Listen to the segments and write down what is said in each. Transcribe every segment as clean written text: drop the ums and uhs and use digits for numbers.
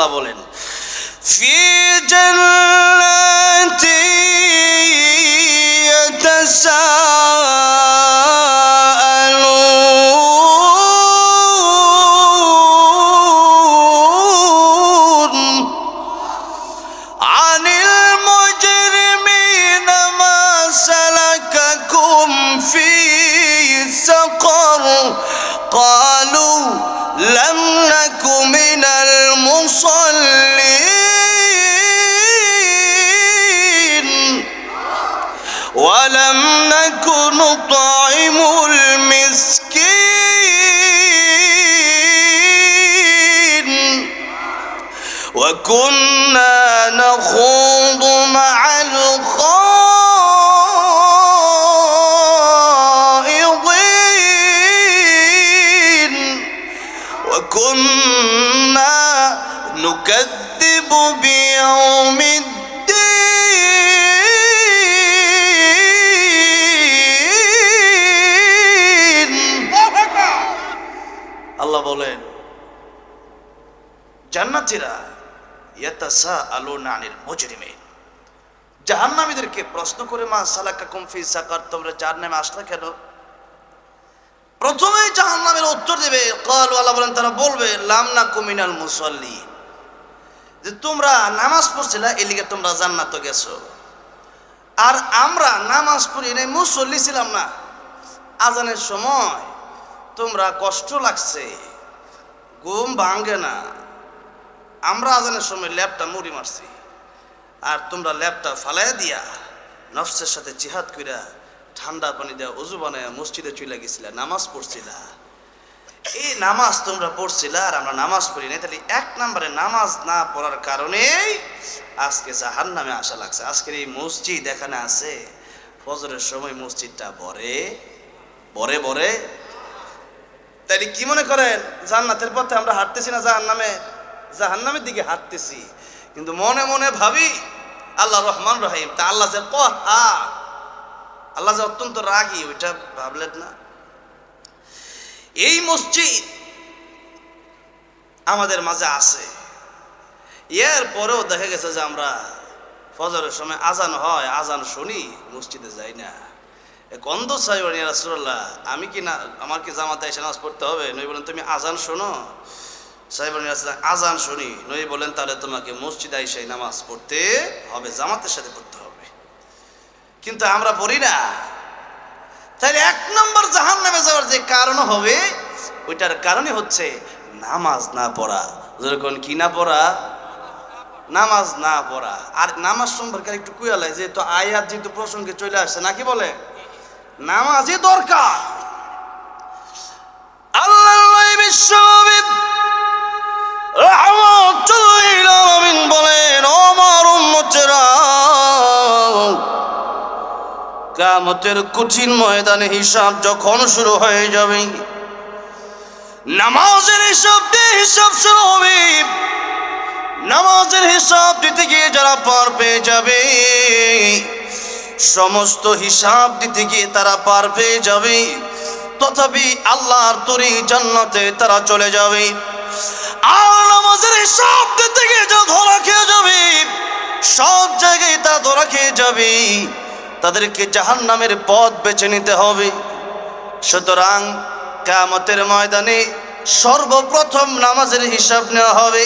আল্লাহ বলেন ফি জান্নাতি ইয়াতাসাআলুন আনিল মুজরিমিনা মা সালাকাকুম ফি সাকার قالوا لم نك من المصلين ولم نك نطعم المسكين وكنا نخوض مع الخائضين وكنا نكذب بيوم الدين আল্লাহ বলেন জান্নাতীরা ইয়াতাসাআলুনা আনিল মুজরিমিন জাহান্নামীদেরকে প্রশ্ন করে মা সালাকাকুম ফি সাকার তোমরা জাহান্নামে আসলে কেন প্রথমেই জাহান্নামের উত্তর দেবে ক্বালু আল্লাহ বলেন তারা বলবে লাম নাকু মিনাল মুসাল্লিন যে তোমরা নামাজ পড়ছিলা এই লিগে তোমরা জান্নাতে গেছো আর আমরা নামাজ পড়ি নাই মুসল্লি ছিলাম না আজানের সময় তোমরা কষ্ট লাগছে ঘুম ভাঙে না আমরা আজানের সময় ল্যাপটা মুড়ি মারছি আর তোমরা ল্যাপটা ফালাইয়া দিয়া নফসের সাথে জিহাদ কইরা ঠান্ডা পানি দেওয়া উজু বানায় মসজিদে চলে গেছিলা নামাজ পড়ছিলা এই নামাজ তোমরা পড়ছিলা আর আমরা নামাজ পড়ি নাই তাহলে এক নম্বরে নামাজ না পড়ার কারণেই আজকে জাহান্নামে আসা লাগছে আজকের এই মসজিদ এখানে আছে ফজরের সময় মসজিদটা ভরে ভরে ভরে তাইলে কি মনে করেন জান্নাতের পথে আমরা হাঁটতেছি না জাহান্নামের দিকে হাঁটতেছি কিন্তু মনে মনে ভাবি আল্লাহ রহমান রহিম তা আল্লাহ যে আল্লাহ যে অত্যন্ত রাগী ওইটা ভাবলেন না এই মসজিদ আমাদের মাঝে আছে এর পরেও দেখা গেছে যে আমরা ফজরের সময় আজান হয় আজান শুনি মসজিদে যাই না গন্ধ চাই ইয়া রাসূলুল্লাহ আমি কি না আমার কি জামাতে এসে নামাজ পড়তে হবে নবী বলেন তুমি আজান শোনো সাহেব আজান শুনি নবী বলেন তাহলে তোমাকে মসজিদে এসে নামাজ পড়তে হবে জামাতের সাথে পড়তে হবে কিন্তু আমরা পড়ি না তাহলে এক নম্বর জাহান্নামে যাওয়ার যে কারণ হবে ওইটার কারণে হচ্ছে নামাজ না পড়া যেরকম কি না পড়া নামাজ না পড়া আর নামাজ সম্পর্কে একটু কুয়ালাই যে তো আয়াত যেহেতু প্রসঙ্গে চলে আসছে নাকি বলে নামাজই দরকার আল্লাহ বিশ্বনবী রাহমাতুল লিল আলামিন বলেন ও আমার উম্মতেরা কিয়ামতের কঠিন ময়দানে হিসাব যখন শুরু হয়ে যাবে নামাজের হিসাব শুরু হবে নামাজের হিসাব দিতে গিয়ে যারা পার পেয়ে যাবে সমস্ত হিসাব দিতে গিয়ে তারা পার পেয়ে যাবে তথাপি আল্লাহর তরি জান্নাতে তারা চলে যাবে আর নামাজের হিসাব দিতে গিয়ে যা ধরা খেয়ে যাবে সব জায়গায় তা ধরা খেয়ে যাবে তাদেরকে জাহান্নামের পথ বেছে নিতে হবে সুতরাং কিয়ামতের ময়দানে সর্বপ্রথম নামাজের হিসাব নেওয়া হবে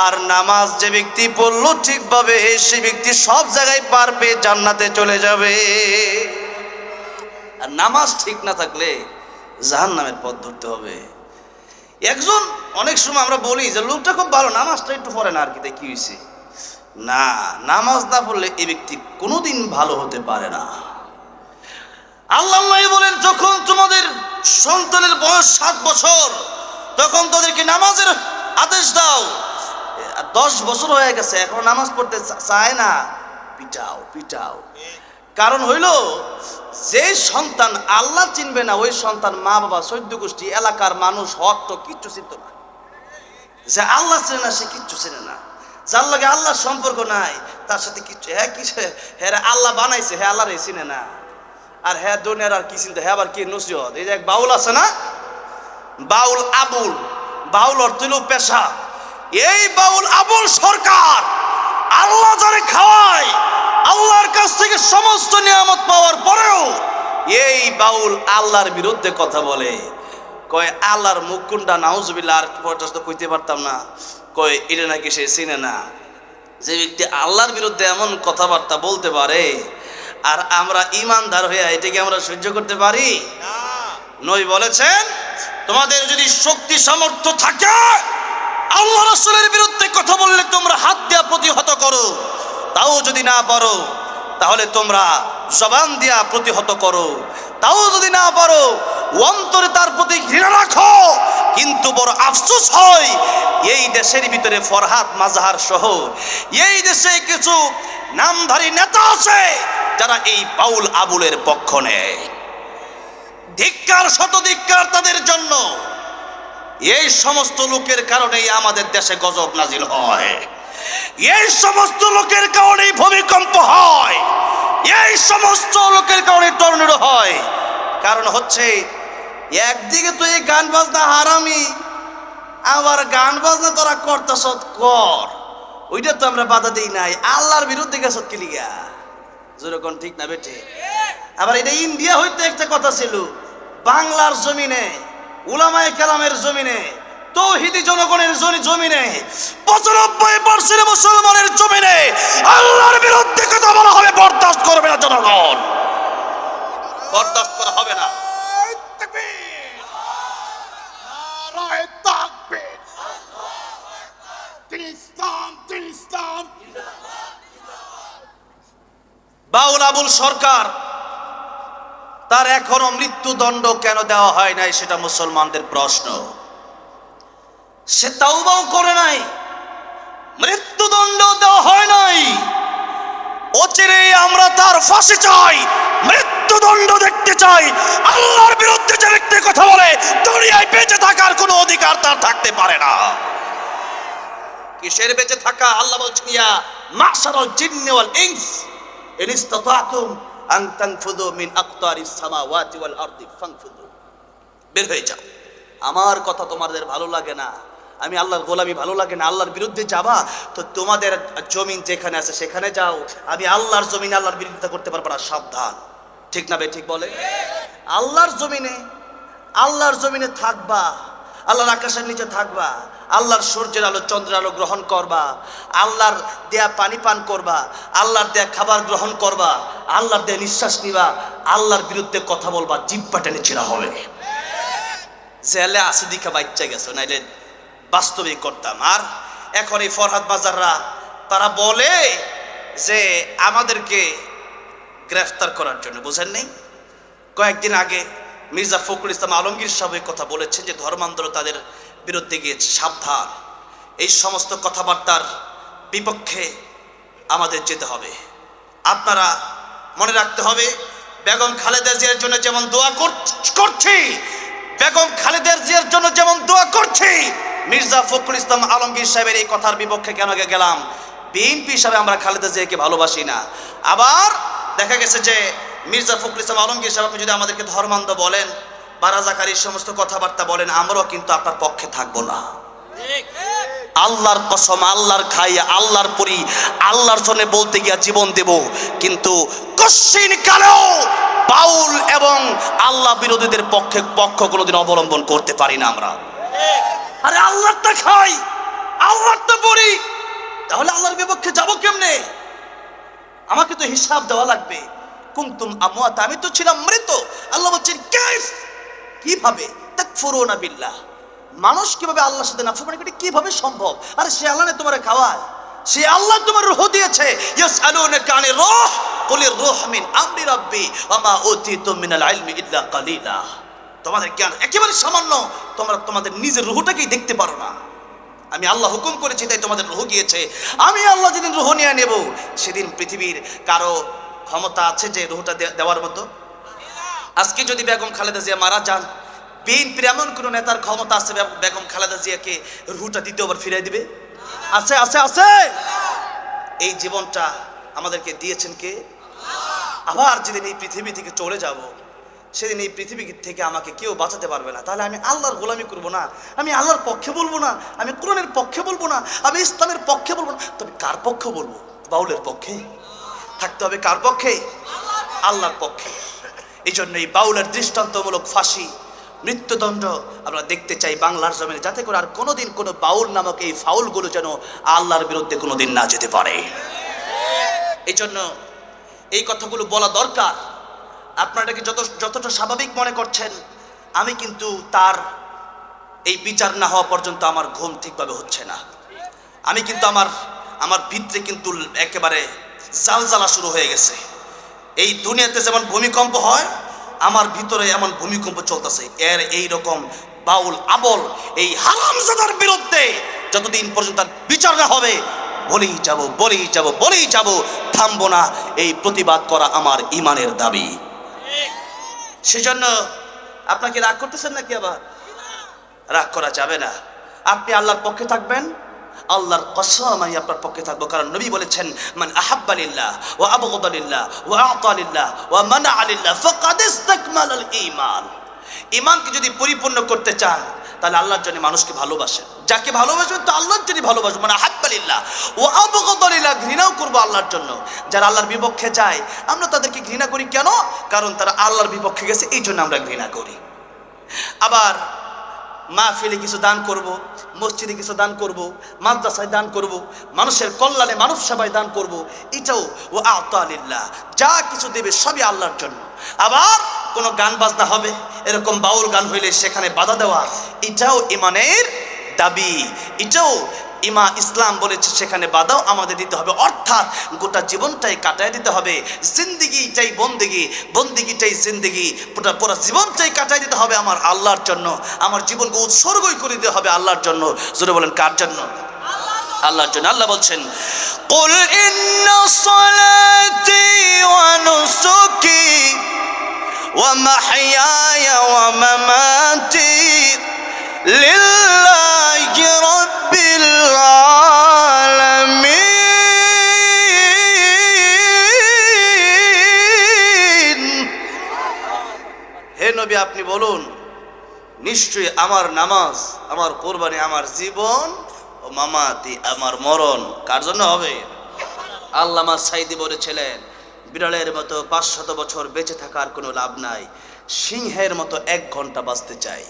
আর নামাজ যে ব্যক্তি পড়ল ঠিকভাবে সে ব্যক্তি সব জায়গায় পার পেয়ে জান্নাতে চলে যাবে আর নামাজ ঠিক না থাকলে জাহান্নামের পথ ধরতে হবে একজন অনেক সময় আমরা বলি যে লোকটা খুব ভালো নামাজটা একটু পড়ে না আর কি কি হয়েছে না নামাজ না পড়লে এই ব্যক্তি কোনোদিন ভালো হতে পারে না আল্লাহ বলেন যখন তোমাদের সন্তানের বয়স 7 বছর তখন তাদেরকে নামাজের আদেশ দাও 10 বছর হয়ে গেছে এখন নামাজ পড়তে চায় না পিটাও কারণ হইল যে সন্তান আল্লাহ চিনবে না ওই সন্তান মা বাবা সৈদ্য গোষ্ঠী এলাকার মানুষ হক তো কিচ্ছু চিনত না যে আল্লাহ চেনে না সে কিচ্ছু চেনে না যার লাগে আল্লাহর সম্পর্ক নাই তার সাথে কিচ্ছু হ্যাঁ আল্লাহ বানাইছে হ্যাঁ আল্লাহ রে চিনে না আর হ্যাঁ দুনিয়ার আর কি চিন্তা হ্যাঁ আবার কি নসিহত এই যে এক বাউল আছে না বাউল আবুল বাউল অর্থ হইল পেশা এই বাউল আবুল সরকার আল্লাহ যারে খাওয়ায়, আল্লাহর কাছ থেকে সমস্ত নিয়ামত পাওয়ার পরেও এই বাউল আল্লাহর বিরুদ্ধে কথা বলে। কয় আল্লাহর মুখ কোনটা, নাউজুবিল্লাহ, আর পর্যন্ত কইতে পারতাম না। কয় এটা নাকি সে চিনে না। যে ব্যক্তি আল্লাহর বিরুদ্ধে এমন কথাবার্তা বলতে পারে, আর আমরা ইমানদার হয়ে এটাকে আমরা সহ্য করতে পারি? নবী বলেছেন, তোমাদের যদি শক্তি সামর্থ্য থাকে আল্লাহ রাসূলের বিরুদ্ধে কথা বললে তোমরা হাত দিয়া প্রতিহত করো, তাও যদি না পারো তাহলে তোমরা জবান দিয়া প্রতিহত করো, তাও যদি না পারো অন্তরে তার প্রতি ঘৃণা রাখো। কিন্তু বড় আফসোস হয়, এই দেশের ভিতরে ফরহাদ মাজহার সহ এই দেশে কিছু নামধারী নেতা আছে যারা এই বাউল আবুলের পক্ষ নেয়। ধিক্কার, শত ধিক্কার তাদের জন্য। এই সমস্ত লোকের কারণেই আমাদের দেশে গজব নাজিল হয়, এই সমস্ত লোকের কারণেই ভূমিকম্প হয়, এই সমস্ত লোকের কারণে টর্নেডো হয়। কারণ হচ্ছে একদিকে তো এই গান বাজনা হারামি, আবার গান বাজনা তোরা করতেছ কর, ওইটা তো আমরা বাধা দিই নাই। আল্লাহর বিরুদ্ধে গেছ কি লিগা? যেরকম ঠিক না বেটে? আবার এটা ইন্ডিয়া হইতে একটা কথা ছিল, বাংলার জমিনে, উলামায়ে কেরামের জমিনে, তৌহিদি জনগণের জমিনে, 95% মুসলমানের জমিনে আল্লাহর বিরুদ্ধে কথা বলা হবে, বরদাস্ত করবে না জনগণ, বরদাস্ত করা হবে না। বাউল আবুল সরকার, তার এখনো মৃত্যুদণ্ড কেন দেওয়া হয় নাই সেটা মুসলমানদের প্রশ্ন। সে তাওবাও করে নাই, মৃত্যুদণ্ড দেওয়া হয় নাই। অচিরে আমরা তার ফাঁসি চাই, মৃত্যুদণ্ড দেখতে চাই। আল্লাহর বিরুদ্ধে যে ব্যক্তি কথা বলে দুনিয়ায় বেঁচে থাকার কোনো অধিকার তার থাকতে পারে না। কিসের বেঁচে থাকা? আল্লাহ বলছেন, ইয়া মাশারাল জিন্নি ওয়াল ইনস ইন ইসতাতাতুম আন তানফুযু মিন আকতারিস সামাওয়াতি ওয়াল আরদি ফানফুযু। বের হয়ে যাও। আমার কথা তোমাদের ভালো লাগে না, আমি আল্লাহর গোলামি ভালো লাগে না, আল্লাহর বিরুদ্ধে যাবা তো তোমাদের জমিন যেখানে আছে সেখানে যাও। আমি আল্লাহর জমিনে আল্লাহর বিরুদ্ধে করতে পারবো না, সাবধান। ঠিক না বে ঠিক বলে? আল্লাহর জমিনে থাকবা, আল্লাহর আকাশের নিচে থাকবা, আল্লাহর সূর্যের আলো চন্দ্রের আলো গ্রহণ করবা, আল্লাহর দেয়া পানি পান করবা, আল্লাহর দেয়া খাবার গ্রহণ করবা, আল্লাহর দেয়া নিঃশ্বাস নিবা। আল্লাহর বিরুদ্ধে কথা বলবা, জিহ্বা টেনে ছিঁড়া হবে। জেলে আসে দিকে বাচ্চা গেছে, নাইলে বাস্তবিক করতাম। আর এখন এই ফরহাদ বাজাররা তারা বলে যে আমাদেরকে গ্রেফতার করার জন্য, বুঝেন নেই? কয়েকদিন আগে মির্জা ফখরুল ইসলাম আলমগীর সাহেব কথা বলেছেন যে ধর্মান্ধরা তাদের বিরুদ্ধে গিয়েছে, সাবধান। এই সমস্ত কথাবার্তার বিপক্ষে আমাদের যেতে হবে। আপনারা মনে রাখতে হবে, বেগম খালেদা জিয়ার জন্য যেমন দোয়া করছি, বেগম খালেদা জিয়ার জন্য যেমন দোয়া করছি, মির্জা ফখরুল ইসলাম আলমগীর সাহেবের এই কথার বিপক্ষে কেন গেলাম? বিএনপি হিসাবে আমরা খালেদা জিয়াকে ভালোবাসি না। আবার দেখা গেছে যে মির্জা ফখরুল ইসলাম আলমগীর সাহেব, আপনি যদি আমাদেরকে ধর্মান্ধ বলেন বা রাজাকারীর সমস্ত কথাবার্তা বলেন, আমরাও কিন্তু আপনার পক্ষে থাকবো না। আল্লাহর কসম, আল্লাহর খাই, আল্লাহর পরি, আল্লাহর জন্য বলতে গিয়া জীবন দেব, কিন্তু কশিন কালেও বাউল এবং আল্লাহ বিরোধীদের পক্ষ কোনোদিন অবলম্বন করতে পারি না আমরা। আরে আল্লাহটা খাই, আল্লাহটা পড়ি, তাহলে আল্লাহর বিপক্ষে যাব কেমনে? আমাকে তো হিসাব দেওয়া লাগবে। কুনতুম আমওয়াত, আমি তো ছিলাম মৃত। আল্লাহ বলছেন কাইফ, কিভাবে? তাকফুরুনা বিল্লাহ, মানুষ কিভাবে আল্লাহর সাথে নাফরমানি করে, কিভাবে সম্ভব? আরে সে আল্লাহ না তোমারে খাওয়ায়, সে আল্লাহ তোমার রূহ দিয়েছে। ইয়াসআলুনাকা আনির রূহ কুলির রূহ মিন আমরি রাব্বি ওয়া মা উতিতুম মিনাল ইলমি ইল্লা কালিলা। তোমাদের জ্ঞান একেবারে সামান্য, তোমরা তোমাদের নিজের রূহটাকেই দেখতে পারো না। আমি আল্লাহ হুকুম করেছি তাই তোমাদের রূহ গিয়েছে। আমি আল্লাহ যেদিন রূহ নিয়ে নেব, সেদিন পৃথিবীর কারো ক্ষমতা আছে যে রূহটা দেওয়ার মতো? আজকে যদি বেগম খালেদা জিয়া মারা যান, বিএনপির এমন কোন নেতার ক্ষমতা আছে বেগম খালেদা জিয়াকে রূহটা দিতে আবার ফিরিয়ে দিবে? আছে আছে আছে। এই জীবনটা আমাদেরকে দিয়েছেন কে? আবার যেদিন এই পৃথিবী থেকে চলে যাব, সেদিন এই পৃথিবী থেকে আমাকে কেউ বাঁচাতে পারবে না। তাহলে আমি আল্লাহর গোলামি করব না, আমি আল্লাহর পক্ষে বলবো না, আমি কোরআনের পক্ষে বলবো না, আমি ইসলামের পক্ষে বলবো না, তবে কার পক্ষে বলবো? বাউলের পক্ষে থাকতে হবে। কার পক্ষে? আল্লাহর পক্ষে। এই জন্য এই বাউলের দৃষ্টান্তমূলক ফাঁসি, মৃত্যুদণ্ড আমরা দেখতে চাই বাংলার জমিনে, যাতে করে আর কোনোদিন কোনো বাউল নামক এই ফাউলগুলো যেন আল্লাহর বিরুদ্ধে কোনোদিন না যেতে পারে। এই জন্য এই কথাগুলো বলা দরকার। আপনারাকে যতটা স্বাভাবিক মনে করছেন, আমি কিন্তু তার এই বিচার না হওয়া পর্যন্ত আমার ঘুম ঠিকভাবে হচ্ছে না। আমি কিন্তু আমার ভিতরে কিন্তু একেবারে জালজালা শুরু হয়ে গেছে। এই দুনিয়াতে যেমন ভূমিকম্প হয়, আমার ভিতরে এমন ভূমিকম্প চলতেছে। এই রকম বাউল আবল এই হারামজাদার বিরুদ্ধে যতদিন পর্যন্ত তার বিচার না হবে বলেই যাব, থামবো না। এই প্রতিবাদ করা আমার ঈমানের দাবি। সেজন্য আপনাকে রাগ করতেছেন নাকি? আবার রাগ করা যাবে না। আপনি আল্লাহর পক্ষে থাকবেন, আল্লাহর কসম আমি আপনার পক্ষে থাকবো। কারণ নবী বলেছেন, মান আহাব্বা লিল্লাহ ওয়া আবগাদা লিল্লাহ ওয়া আ'তা লিল্লাহ ওয়া মানা'a লিল্লাহ ফাকাদ ইসতাকমালাল ঈমান। ঈমানকে যদি পরিপূর্ণ করতে চান, তাহলে আল্লাহর জন্য মানুষকে ভালোবাসেন। যাকে ভালোবাসবেন তো আল্লাহর জন্য ভালোবাসবেন। মানে আহাব্বা লিল্লাহ ওয়া আবগাদা লিল্লাহ, ঘৃণাও করবো আল্লাহর জন্য। যারা আল্লাহর বিপক্ষে যায়, আমরা তাদেরকে ঘৃণা করি কেন? কারণ তারা আল্লাহর বিপক্ষে গেছে, এই জন্য আমরা ঘৃণা করি। আবার মাহফিলে কিছু দান করব, মসজিদে কিছু দান করব, মাদ্রাসায় দান করব, মানুষের কল্যাণে মানব সেবায় দান করব, এটাও ও আ'তা লিল্লাহ। যা কিছু দেবে সবই আল্লাহর জন্য। আবার কোনো গান বাজনা হবে, এরকম বাউল গান হইলে সেখানে বাধা দেওয়া, এটাও ঈমানের দাবি। এটাও ইসলাম বলেছে সেখানে বাধাও আমাদের দিতে হবে। অর্থাৎ গোটা জীবনটাই কাটায় দিতে হবে। জিন্দিগিটাই বন্দেগি, বন্দেগিটাই জিন্দিগি, পুরো জীবনটাই কাটায় দিতে হবে আমার আল্লাহর জন্য। আমার জীবনকে উৎসর্গই করে দিতে হবে আল্লাহর জন্য। জোরে বলেন, কার জন্য? আল্লাহর জন্য। আল্লাহ বলছেন, কুল ইন্না সালাতি ওয়া নুসুকি ওয়া মাহইয়ায়া ওয়া মামাতি লিল্লাহি রাব্বিল আলামিন। হে নবী, আপনি বলুন, নিশ্চয়ই আমার নামাজ, আমার কোরবানি, আমার জীবন ও মামাতি, আমার মরণ কার জন্য হবে? আল্লামা সাঈদী বলেছিলেন, বিড়ালের মতো 500 বছর বেঁচে থাকার কোনো লাভ নাই, সিংহের মতো 1 ঘন্টা বাঁচতে চাই।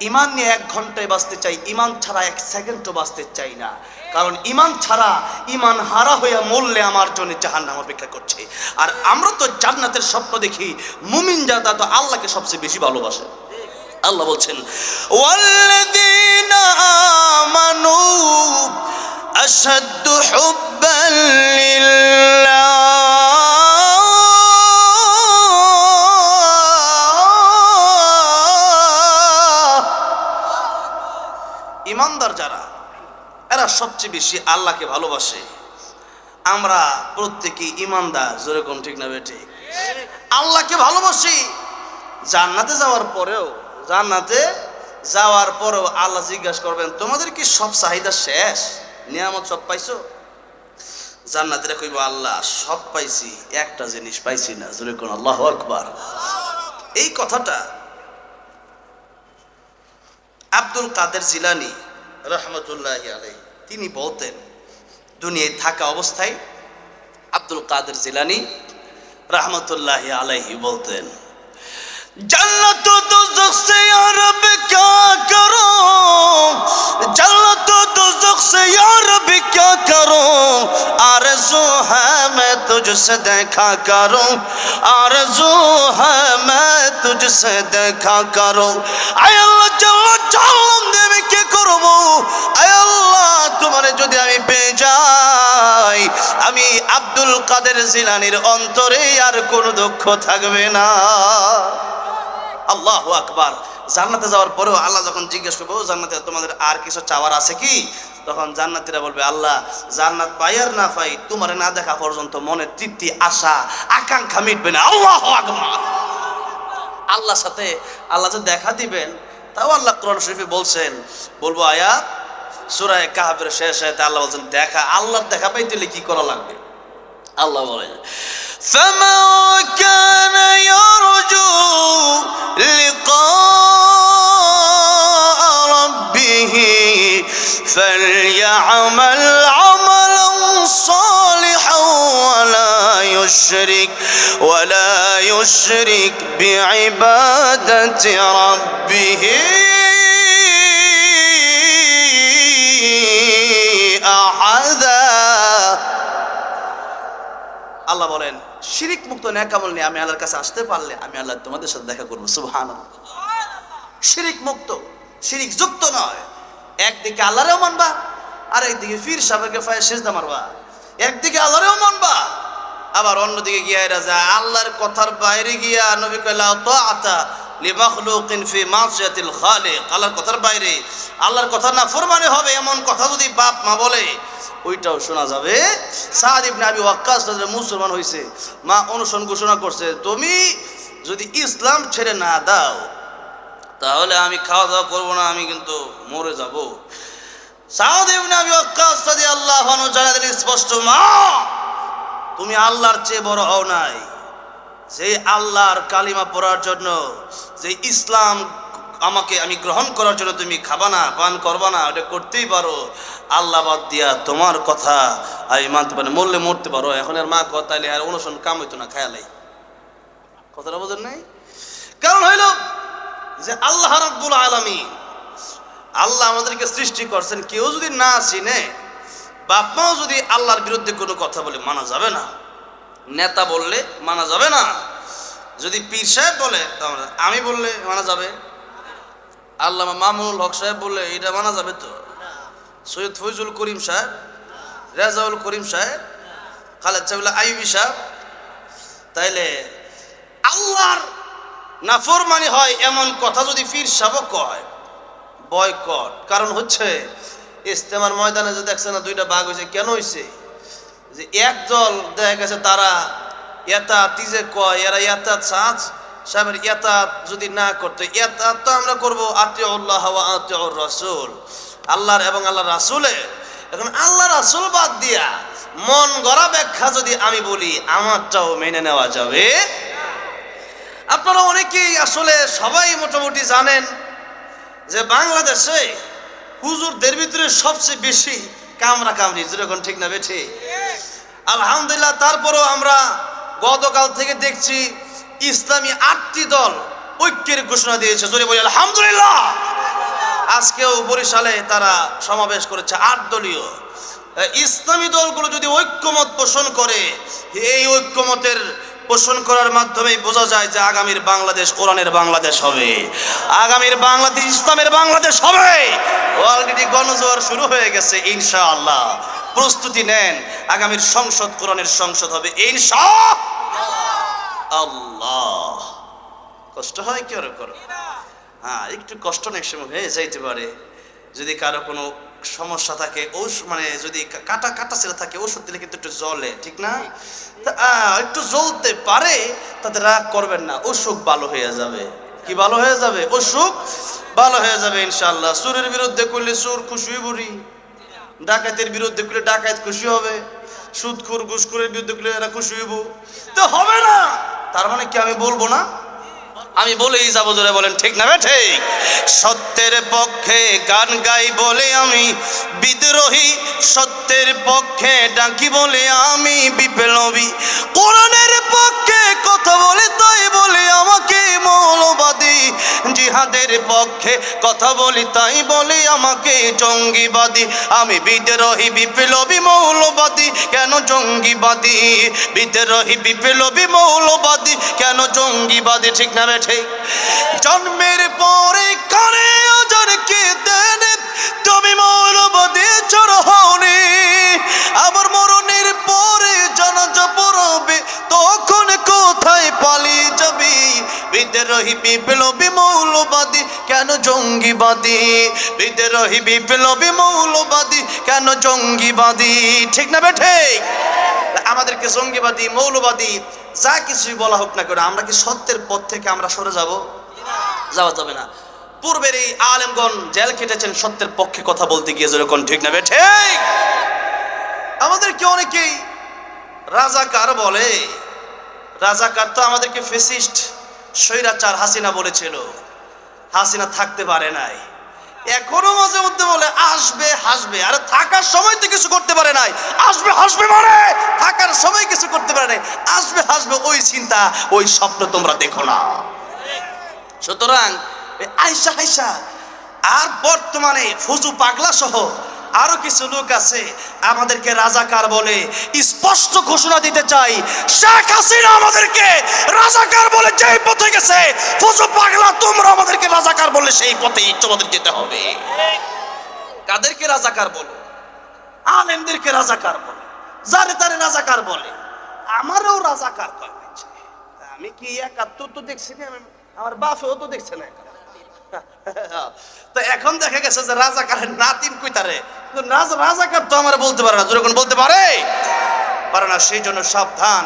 ঈমান নিয়ে 1 ঘন্টায় বাঁচতে চাই, ঈমান ছাড়া 1 সেকেন্ডও বাঁচতে চাই না। কারণ ঈমান ছাড়া, ঈমান হারা হইয়া মরলে আমার জন্য জাহান্নাম অপেক্ষা করছে। আর আমরা তো জান্নাতের স্বপ্ন দেখি। মুমিন যারা তো আল্লাহকে সবচেয়ে বেশি ভালোবাসে। আল্লাহ বলছেন, ওয়াল্লাযীনা আমানু আশাদ্দু হুব্বান লিল্লাহ। ইমানদার যারা, এরা সবচেয়ে বেশি আল্লাহকে ভালোবাসে। আমরা প্রত্যেকেই ইমানদার, যেরকম ঠিক না বেঠি? আল্লাহকে ভালোবাসি। জান্নাতে যাওয়ার পরেও আল্লাহ জিজ্ঞাসা করবেন, তোমাদের কি সব চাহিদা শেষ? নিয়ামত সব পাইছো? জান্নাতীরা কইব, আল্লাহ সব পাইছি, একটা জিনিস পাইছি না। যেরকম আল্লাহু আকবার। এই কথাটা আব্দুল কাদের জিলানী রহমতুল্লাহি আলাইহি তিনি বলতেন। দুনিয়ায় থাকা অবস্থায় আব্দুল কাদের জিলানী রহমতুল্লাহি আলাইহি বলতেন, जन्नत दोज़ख से या रब क्या करूं, जन्नत दोज़ख से या रब क्या करूं, आरज़ू है मैं तुझसे देखा करूं, आरज़ू है मैं तुझसे देखा करूं। आय अल्लाह जल्ला जान देवे के करबो, आय अल्लाह तुम्हारे যদি আমি পেয়ে যাই, আমি আব্দুল কাদের জিলানীর অন্তরে আর কোনো দুঃখ থাকবে না। আল্লাহু আকবার। জান্নাতে যাওয়ার পরেও আল্লাহ যখন জিজ্ঞেস করবো, জান্নাতে তোমাদের আর কিছু চাওয়ার আছে কি? তখন জান্নাতীরা বলবে, আল্লাহ জান্নাত পাই আর না পাই, তোমার না দেখা পর্যন্ত মনের তৃপ্তি, আশা, আকাঙ্ক্ষা মিটবে না। আল্লাহু আকবার। আল্লাহর সাথে আল্লাহ যে দেখা দিবেন, তাও আল্লাহ কোরআন শরীফে বলছেন, বলবো আয়াত সূরা কাহফের শেষ আয়াতে আল্লাহ বলছেন, দেখা, আল্লাহর দেখা পাইতে হলে কি করা লাগবে? আল্লাহ বলেন, فمن كان يرجو لقاء ربه فليعمل عملا صالحا ولا يشرك بعبادة ربه أحدا। আল্লাহ বলেন শিরিক মুক্ত নেক আমল নিয়ে আমি আল্লাহর কাছে আসতে পারলে আমি আল্লাহ তোমাদের সাথে দেখা করবো। সুবহানাল্লাহ। শিরিক মুক্ত, শিরিক যুক্ত নয়। একদিকে আল্লাহরেও মানবা আর একদিকে পীর সাহেবকে পায়ে সিজদা মারবা। একদিকে আল্লাহরেও মানবা আবার অন্যদিকে গিয়া রাজা আল্লাহর কথার বাইরে গিয়া নবী কইলা তাআতা লিমাখলুকিন ফি মাসিয়াতিল খালিক। আল্লাহর কথার বাইরে আল্লাহর কথা না ফরমানে হবে এমন কথা যদি বাপ মা বলে ওইটাও শোনা যাবে। সাদ ইবনে আবি ওয়াক্কাস রাদিয়াল্লাহু মুসলমান হইছে, মা অনুসরণ ঘোষণা করছে তুমি যদি ইসলাম ছেড়ে না দাও তাহলে আমি খাওয়া দাওয়া করবো না, আমি কিন্তু মরে যাব। সাদ ইবনে আবি ওয়াক্কাস রাদিয়াল্লাহু আনহু জানালেন স্পষ্ট, মা তুমি আল্লাহর চেয়ে বড় হও নাই। সেই আল্লাহর কালিমা পড়ার জন্য, যে ইসলাম আমাকে আমি গ্রহণ করার জন্য তুমি খাবা না, পান করবা না, ওটা করতেই পারো। আল্লাহ বাদ দিয়া তোমার কথা আমি মানতে পারি, মরলে মরতে পারো। এখন আর মা কথাইলে আর অনুসরণ কাম হইতো না, খায়ালাই। কথাটা বোঝেন নাই? কারণ হইল যে আল্লাহ রাব্বুল আলামিন, আল্লাহ আমাদেরকে সৃষ্টি করছেন। কেউ যদি না চিনে, বাপ মাও যদি আল্লাহর বিরুদ্ধে কোনো কথা বলে মানা যাবে না, নেতা বললে মানা যাবে না, যদি পীর সাহেব বলে আমি বললে মানা যাবে, আল্লামা মামুনুল হক সাহেব বললে এটা মানা যাবে তো, সৈয়দ ফৈজুল করিম সাহেব, রেজাউল করিম সাহেব, খালেদ সাহেবুল্লাহ আইয়ুবী সাহেব, তাইলে আল্লাহর নাফরমানি হয় এমন কথা যদি পীর সাহেব কয়, বয়কট। কারণ হচ্ছে ইজতেমার ময়দানে যে দেখছে না দুইটা ভাগ হয়েছে, কেন হয়েছে? যে একদল দেখা গেছে তারা এতাত যে কয়, এরা এতাত সাহেবের এতাত যদি না করতে, এতাত তো আমরা করবো আতিউল্লাহ ওয়া আতিউর রাসূল, আল্লাহর এবং আল্লাহ রাসূলের। এখন আল্লাহ রাসূল বাদ দিয়া মন গড়া ব্যাখ্যা যদি আমি বলি, আমারটাও মেনে নেওয়া যাবে? আপনারা অনেকেই আসলে সবাই মোটামুটি জানেন যে বাংলাদেশে হুজুরদের ভিতরে সবচেয়ে বেশি কামরা কামড়ি, যেরকম ঠিক না বেঠে? আলহামদুলিল্লাহ। তারপরেও আমরা গতকাল থেকে দেখছি ইসলামী 8টি দল ঐক্যের ঘোষণা দিয়েছে, জোরে বলি আলহামদুলিল্লাহ। আজকেও বরিশালে তারা সমাবেশ করেছে 8 দলীয়। ইসলামী দলগুলো যদি ঐক্যমত পোষণ করে, এই ঐক্যমতের পোষণ করার মাধ্যমে বোঝা যায় যে আগামীর বাংলাদেশ কোরআনের বাংলাদেশ হবে, আগামীর বাংলাদেশ ইসলামের বাংলাদেশ হবে। অলরেডি গণজোয়ার শুরু হয়ে গেছে ইনশাআল্লাহ। প্রস্তুতি নেন, আগামীর সংসদ কোরআনের সংসদ হবে ইনশাআল্লাহ। কষ্ট হয় কি আর করো? হ্যাঁ, একটু কষ্ট অনেক সময় হয়ে যাইতে পারে। যদি কারো কোনো সমস্যা থাকে, মানে যদি কাটা ছেলে থাকে, ওষুধ দিলে কিন্তু একটু জ্বলে, ঠিক না? একটু জ্বলতে পারে, তাতে রাগ করবেন না, অসুখ ভালো হয়ে যাবে। কি ভালো হয়ে যাবে? অসুখ ভালো হয়ে যাবে ইনশাআল্লাহ। চোরের বিরুদ্ধে করলে চোর খুশি হইবরি, ডাকাতের বিরুদ্ধে করলে ডাকাত খুশি হবে, সুদখোর ঘুষখোরের বিরুদ্ধে করলে এরা খুশি হইব। তো হবে না, তার মানে কি আমি বলবো না? আমি বলেই যাবো, জোরে বলেন ঠিক না ঠিক? সত্যের পক্ষে গান গাই বলে আমি বিদ্রোহী, সত্যের পক্ষে ডাকি বলে আমি বিপ্লবী, কোরআনের পক্ষে কথা বলে তাই বলে আমাকে মৌলবাদী, জিহাদের পক্ষে কথা বলি তাই বলে আমাকে জঙ্গিবাদী। আমি বিদ্রোহী বিপ্লবী মৌলবাদী, কেন জঙ্গিবাদী? বিদ্রোহী বিপ্লবী মৌলবাদী, কেন জঙ্গিবাদী? ঠিক না ঠিক? জন্মের পরে কানে আজানকে দেন, তুমি মৌলবাদী চরহনি, আবার মরণের পরে জানাজা পড়বে, তখন কোথায় পালিয়ে যাবি? বিদ্রোহী বিপ্লবী মৌলবাদী, কেন জঙ্গিবাদী? বিদ্রোহী বিপ্লবী মৌলবাদী, কেন জঙ্গিবাদী? ঠিক না ঠিক? আমাদেরকে জঙ্গিবাদী মৌলবাদী যা কিছুই বলা হোক না কেন, আমরা কি সত্যের পথ থেকে আমরা সরে যাব? যাওয়া যাবে না। পূর্বের এই আলেমগণ জেল কেটেছেন সত্যের পক্ষে কথা বলতে গিয়ে, যেরকম ঠিক না ঠিক? আমাদেরকে অনেকেই রাজাকার বলে, রাজাকার তো আমাদেরকে ফেসিস্ট স্বৈরাচার হাসিনা বলেছিল, হাসিনা থাকতে পারে নাই, এখনো মাঝে মধ্যে বলে আসবে হাসবে, আরে থাকার সময় তো কিছু করতে পারে নাই, আসবে হাসবে মানে থাকার সময় কিছু করতে পারে নাই, আসবে হাসবে ওই চিন্তা ওই স্বপ্ন তোমরা দেখো না। সুতরাং আয়সা হাইসা আর বর্তমানে ফুজু পাগলা সহ আরো কিছু লোক আছে আমাদেরকে রাজাকার বলে। স্পষ্ট ঘোষণা দিতে চাই, শেখ হাসিনা আমাদেরকে রাজাকার বলে যেই পথে গেছে, ফুজু পাগলা তোমরা আমাদেরকে রাজাকার বলে সেই পথেই তোমাদের যেতে হবে। কাদেরকে রাজাকার বলো? আলেমদেরকে রাজাকার বলে, যারে তারে রাজাকার বলে। আমারও রাজাকার কয়, আমি কি একাত্তর তো দেখছি না, আমার বাপেও তো দেখছে না। তো এখন দেখা গেছে যে রাজাকারের নাতিন কইতারে, রাজাকার তো আমার বলতে পারে না, যখন বলতে পারে না। সেই জন্য সাবধান,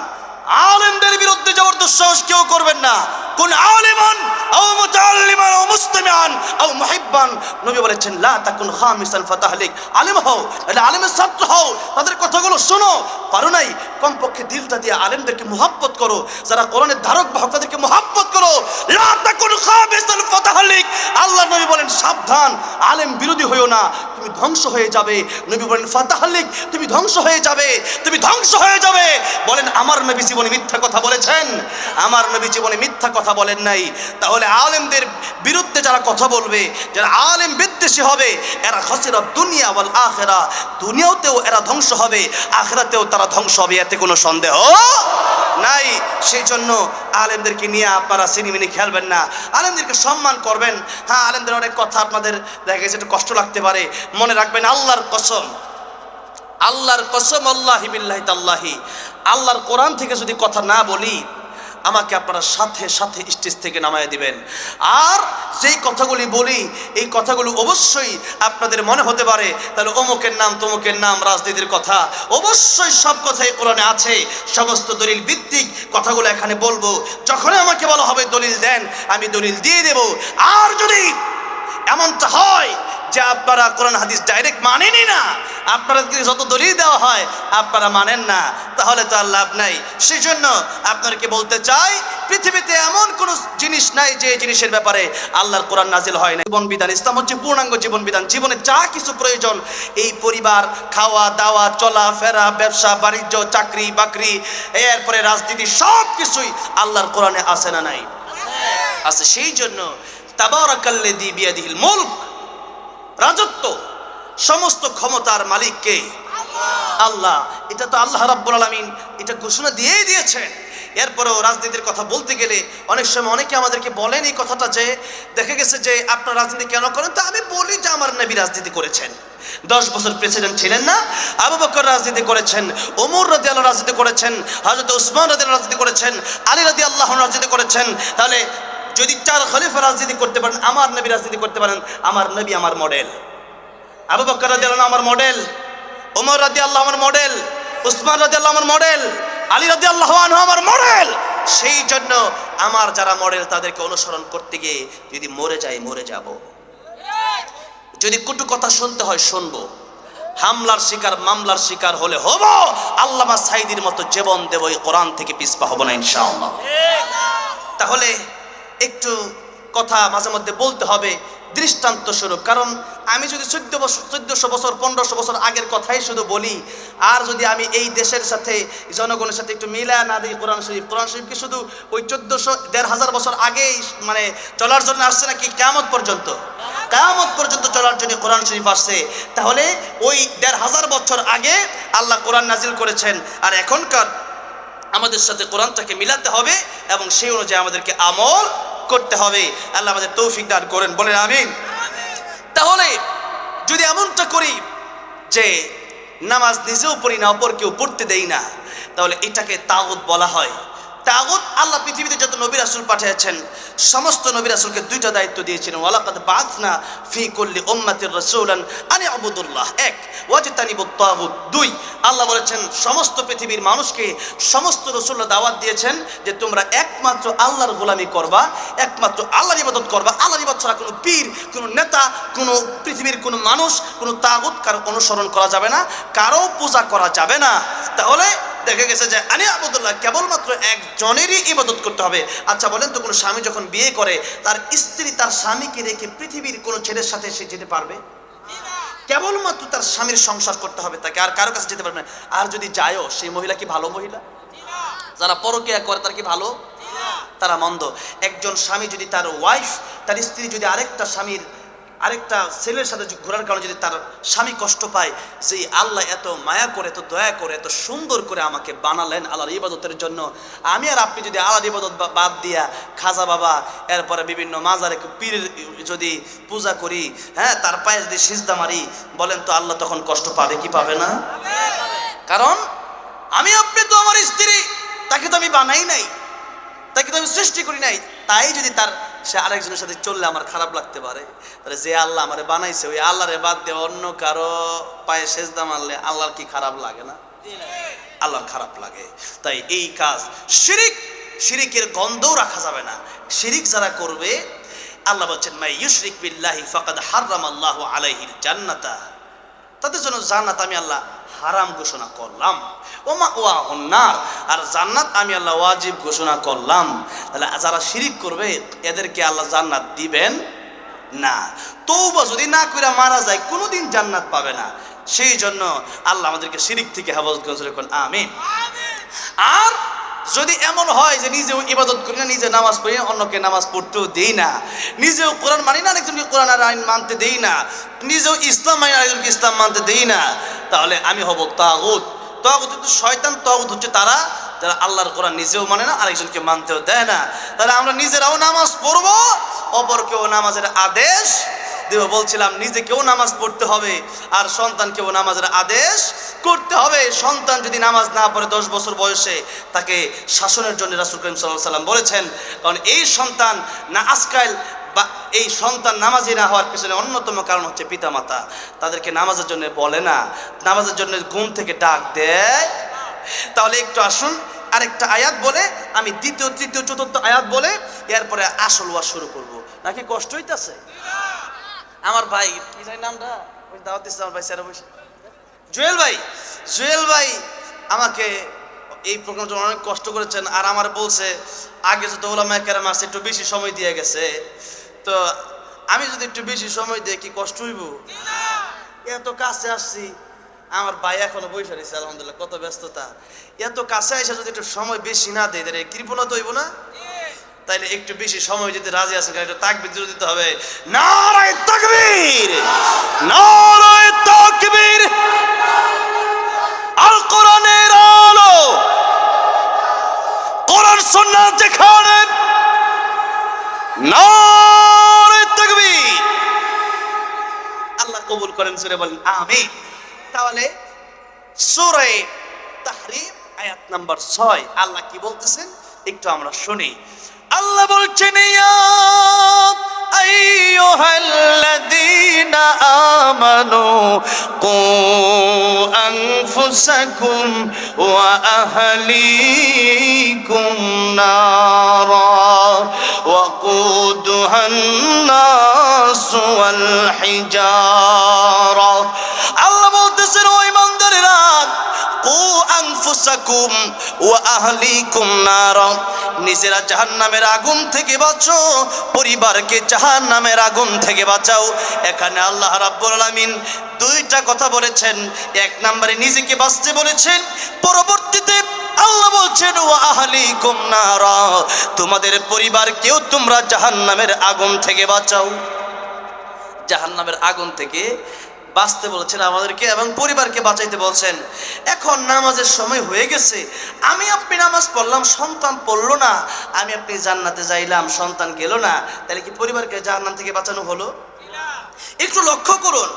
আলেমদের বিরুদ্ধে যাওয়ার দুঃসাহস কেউ করবেন না। কোন আলিমান আও মুতাআল্লিমান আও মুসতামিআন আও মুহিব্বান, নবী বলেছেন লা তাকুন খামিসান ফাতাহলিক, আলেম হও, এটা আলেমের ছাত্র হও, তাদের কথাগুলো শোনো, পারো নাই কমপক্ষে দিলটা দিয়ে আলেমদেরকে মুহাব্বত করো, যারা কোরআনের ধারক বাহক তাদেরকে মুহাব্বত করো। লা তাকুন খামিসান ফাতাহলিক, আল্লাহ নবী বলেন সাবধান, আলেম বিরোধী হইও না, তুমি ধ্বংস হয়ে যাবে। নবী বলেন ফাতাহলিক, তুমি ধ্বংস হয়ে যাবে, তুমি ধ্বংস হয়ে যাবে। বলেন আমার নবী জীবনে মিথ্যা কথা বলেছেন? আমার নবী জীবনে মিথ্যা কথা বলেন নাই। তাহলে আলেমদের বিরুদ্ধে যারা কথা বলবে, যারা আলেম বিদ্বেষী হবে, এরা খাসিরা দুনিয়া ওয়াল আখিরা, দুনিয়াতেও এরা ধ্বংস হবে, আখিরাতেও তারা ধ্বংস হবে, এতে কোনো সন্দেহ নাই। সেই জন্য আলেমদেরকে নিয়ে আপনারা সিনেমিনি খেলবেন না, আলেমদেরকে সম্মান করবেন। হ্যাঁ, আলেমদের অনেক কথা আপনাদের দেখা গেছে একটু কষ্ট লাগতে পারে, মনে রাখবেন আল্লাহর কসম, আল্লাহর কসম, আল্লাহি বিল্লাহি তাল্লাহি, আল্লাহর কোরআন থেকে যদি কথা না বলি আমাকে আপনারা সাথে সাথে স্টেজ থেকে নামায় দিবেন। আর যেই কথাগুলি বলি এই কথাগুলো অবশ্যই আপনাদের মনে হতে পারে তাহলে অমুকের নাম তমুকের নাম, রাজনীতির কথা, অবশ্যই সব কথাই কোরআনে আছে, সমস্ত দলিল ভিত্তিক কথাগুলো এখানে বলবো। যখনই আমাকে বলা হবে দলিল দেন, আমি দলিল দিয়ে দেব। আর যদি এমনটা হয় যে আপনারা কোরআন হাদিস ডাইরেক্ট মানেনই না, আপনাদেরকে যত দলিল দেওয়া হয় আপনারা মানেন না, তাহলে তো আর লাভ নাই। সেই জন্য আপনাদেরকে বলতে চাই, পৃথিবীতে এমন কোনো জিনিস নাই যে জিনিসের ব্যাপারে আল্লাহর কোরআন নাজিল হয় না। জীবন বিধান, ইসলাম হচ্ছে পূর্ণাঙ্গ জীবন বিধান। জীবনে যা কিছু প্রয়োজন, এই পরিবার, খাওয়া দাওয়া, চলা ফেরা, ব্যবসা বাণিজ্য, চাকরি বাকরি, এরপরে রাজনীতি, সব কিছুই আল্লাহর কোরআনে আছে না নাই? আছে। সেই জন্য তাবারাকাল্লাযী বিয়াদিহিল মুলক, রাজত্ব, সমস্ত ক্ষমতার মালিক কে? আল্লাহ। এটা তো আল্লাহ রাব্বুল আলামিন এটা ঘোষণা দিয়েই দিয়েছেন। এরপরেও রাজনীতির কথা বলতে গেলে অনেক সময় অনেকে আমাদেরকে বলেন এই কথাটা যে দেখা গেছে যে আপনার রাজনীতি কেন করেন, তো আমি বলি যে আমার নবী রাজনীতি করেছেন, 10 বছর প্রেসিডেন্ট ছিলেন না? আবু বকর রাজনীতি করেছেন, ওমর রাদিয়াল্লাহু রাজনীতি করেছেন, হযরত উসমান রাদিয়াল্লাহু রাজনীতি করেছেন, আলী রাদিয়াল্লাহু রাজনীতি করেছেন। তাহলে যদি 4 খলিফা রাজনীতি করতে পারেন, আমার নবী রাজনীতি করতে পারেন, আমার নবী আমার মডেল, আবু বকর রাদিয়াল্লাহু আমার মডেল, ওমর রাদিয়াল্লাহু আমার মডেল, উসমান রাদিয়াল্লাহু আমার মডেল, আলী রাদিয়াল্লাহু আনহু আমার মডেল। সেই জন্য আমার যারা মডেল তাদেরকে অনুসরণ করতে গিয়ে যদি মরে যাই মরে যাব, যদি কটু কথা শুনতে হয় শুনবো, হামলার শিকার মামলার শিকার হলে হব, আল্লামা সাঈদীর মতো জীবন দেব, এই কোরআন থেকে পিছপা হব না ইনশাআল্লাহ। তাহলে একটু কথা মাঝে মধ্যে বলতে হবে দৃষ্টান্ত স্বরূপ, কারণ আমি যদি 1400 বছর 1500 বছর আগের কথাই শুধু বলি, আর যদি আমি এই দেশের সাথে জনগণের সাথে একটু মিলা না দিই কোরআন শরীফকে শুধু ওই 1400-1500 বছর আগেই মানে চলার জন্য আসছে নাকি কিয়ামত পর্যন্ত? কিয়ামত পর্যন্ত চলার জন্য কোরআন শরীফ আসছে। তাহলে ওই 1500 বছর আগে আল্লাহ কোরআন নাজিল করেছেন, আর এখনকার আমাদের সাথে কোরআনটাকে মিলাতে হবে এবং সেই অনুযায়ী আমাদেরকে আমল করতে হবে। আল্লাহ আমাদের তৌফিক দান করেন, বলেন আমিন। তাহলে যদি এমনটা করি যে নামাজ নিজেও পড়ি না, অপরকেও পড়তে দেই না, তাহলে এটাকে তাগুত বলা হয়। তাগুত, আল্লাহ পৃথিবীতে যত নবী রাসূল পাঠিয়েছেন সমস্ত নবী রাসূলকে 2টা দায়িত্ব দিয়েছিলেন। ওয়ালাকাদ বাআসনা ফি কুল্লি উম্মাতির রাসূলান আন ইউবুদুল্লাহ, 1, ওয়াজতানিবুত তাগুত, 2, আল্লাহ বলেছেন সমস্ত পৃথিবীর মানুষকে সমস্ত রাসূলরা দাওয়াত দিয়েছেন যে তোমরা একমাত্র আল্লাহর গোলামি করবা, একমাত্র আল্লাহর ইবাদত করবা। আল্লাহর ইবাদত ছাড়া কোনো পীর, কোনো নেতা, কোনো পৃথিবীর কোনো মানুষ, কোনো তাগুত কারো অনুসরণ করা যাবে না, কারো পূজা করা যাবে না। তাহলে দেখা গেছে যে আনি আবুদুল্লাহ কেবলমাত্র একজনেরই ইবাদত করতে হবে। আচ্ছা বলেন তো, কোনো স্বামী যখন বিয়ে করে তার স্ত্রী তার স্বামীকে রেখে পৃথিবীর কোনো ছেলের সাথে সে যেতে পারবে? কেবলমাত্র তার স্বামীর সংসার করতে হবে তাকে, আর কারো কাছে যেতে পারবে না। আর যদি যায়ও, সেই মহিলা কি ভালো মহিলা? যারা পরকীয়া করে তারা কি ভালো? তারা মন্দ। একজন স্বামী যদি তার ওয়াইফ, তার স্ত্রী যদি আরেকটা ছেলের সাথে ঘোরার কারণে যদি তার স্বামী কষ্ট পায়, যে আল্লাহ এত মায়া করে, এত দয়া করে, এত সুন্দর করে আমাকে বানালেন আল্লাহর ইবাদতের জন্য, আমি আর আপনি যদি আল্লাহর ইবাদত বাদ দিয়া খাজা বাবা, এরপরে বিভিন্ন মাজারে পীরের যদি পূজা করি, হ্যাঁ, তার পায়ে যদি সিজদা মারি, বলেন তো আল্লাহ তখন কষ্ট পাবে কি পাবে না? কারণ আমি আপনি তো আমার স্ত্রী, তাকে তো আমি বানাই নাই, তাকে তো আমি সৃষ্টি করি নাই। তাই যদি সে আরেকজনের সাথে চললে আমার খারাপ লাগতে পারে, তাহলে যে আল্লাহ আমারে বানাইছে ওই আল্লাহরে বাদ দিয়ে অন্য কারো পায়ে সেজদা মারলে আল্লাহর কি খারাপ লাগে না? আল্লাহর খারাপ লাগে। তাই এই কাজ শিরিকের গন্ধও রাখা যাবে না। শিরিক যারা করবে, আল্লাহ বলছেন মাই ইউশরিক বিল্লাহি ফাকাদ হারামাল্লাহু আলাইহিল জান্নাতা, তাদের জন্য জান্নাত আমি আল্লাহ হারাম ঘোষণা করলাম। ওমা ওয়াহুন নার, আর জান্নাত আমি আল্লাহ ওয়াজিব ঘোষণা করলাম। তাহলে যারা শিরিক করবে এদেরকে আল্লাহ জান্নাত দিবেন না। তওবা যদি না করে মারা যায় কোনোদিন জান্নাত পাবে না। সেই জন্য আল্লাহ আমাদেরকে শিরিক থেকে হেফাজত করেন, আমিন। আর যদি এমন হয় যে নিজেও ইবাদত করি না, নিজে নামাজ পড়ি না, অন্যকে নামাজ পড়তেও দেই না, নিজেও কোরআন মানি না, আরেকজনকে কোরআনের আইন মানতে দেই না, নিজেও ইসলাম মানি না, আরেকজনকে ইসলাম মানতে দেই না, তাহলে আমি হব তাগুত। তাগুত হচ্ছে শয়তান, তাগুত হচ্ছে তারা যারা আল্লাহর কোরআন নিজেও মানে না, আরেকজনকে মানতেও দেয় না। তাহলে আমরা নিজেরাও নামাজ পড়বো, অপরকেও নামাজের আদেশ দেব। বলছিলাম নিজেকেও নামাজ পড়তে হবে আর সন্তানকেও নামাজের আদেশ করতে হবে। সন্তান যদি নামাজ না পড়ে 10 বছর বয়সে, তাকে শাসনের জন্য রাসূল করিম সাল্লাল্লাহু আলাইহি সাল্লাম বলেছেন। কারণ এই সন্তান না আজকাল বা এই সন্তান নামাজি না হওয়ার পেছনে অন্যতম কারণ হচ্ছে পিতামাতা তাদেরকে নামাজের জন্য বলে না, নামাজের জন্য ঘুম থেকে ডাক দেয়। তাহলে একটু আসুন আরেকটা আয়াত বলে আমি দ্বিতীয়, তৃতীয়, চতুর্থ আয়াত বলে এরপরে আসল ওয়াজ শুরু করব। নাকি কষ্ট হইতাছে? আমার ভাই কি জানি নামটা, ওই দাওয়াত দিচ্ছে আমার ভাই স্যার, জুয়েল ভাই আমাকে এই প্রোগ্রামের জন্য অনেক কষ্ট করেছেন। আর আমার বলছে আগে যত ওলামায়ে কেরাম আছে একটু বেশি সময় দিয়ে গেছে, তো আমি যদি একটু বেশি সময় দিই কি কষ্ট হইব? এত কাছে আসছি, আমার ভাই এখনো বসে রয়েছে, আলহামদুলিল্লাহ কত ব্যস্ততা। এত কাছে এসে যদি একটু সময় বেশি না দেয় তাহলে কৃপণতা হইব না? তাইলে একটু বেশি সময় দিতে রাজি আছেন, একটু তাকবীর জোরে দিতে হবে। নারায়ে তাকবীর, নারায়ে তাকবীর। আল কোরআনের আলো, কোরআন সুন্নাহ যেখানে, নারায়ে তাকবীর। আল্লাহ কবুল করেন, জোরে বলেন আমিন। তাহলে সূরা তাহরীম আয়াত নাম্বার 6 আল্লাহ কি বলতেছেন একটু আমরা শুনি। আল্লাহ বলছেন ইয়া আইয়ুহাল্লাযীনা আমানু কু আনফুসাকুম ওয়া আহলিকুম নারা ওয়া কুদুহান নাস ওয়াল হিজারা। আল্লাহ বলতেছেন ও ঈমানদারেরা, কু আনফুসাকুম ওয়া আহলিকুম নারা, নিজেরা জাহান্নামের আগুন থেকে বাঁচো, পরিবারকে জাহান্নামের আগুন থেকে বাঁচাও। এখানে আল্লাহ রাব্বুল আলামিন দুইটা কথা বলেছেন। এক নম্বরে নিজেকে বাঁচতে বলেছেন, পরবর্তীতে আল্লাহ বলছেন ওয়া আহলিকুম নারা, তোমাদের পরিবারকেও তোমরা জাহান্নামের আগুন থেকে বাঁচাও। জাহান্নামের আগুন থেকে বাঁচতে বলেছেন আমাদেরকে এবং পরিবারকে বাঁচাইতে বলছেন। এখন নামাজের সময় হয়ে গেছে, আমি আপনি নামাজ পড়লাম, সন্তান পড়লো না, আমি আপনি জান্নাতে যাইলাম, সন্তান গেল না, তাহলে কি পরিবারকে জাহান্নাম থেকে বাঁচানো হলো? একটু লক্ষ্য করুন,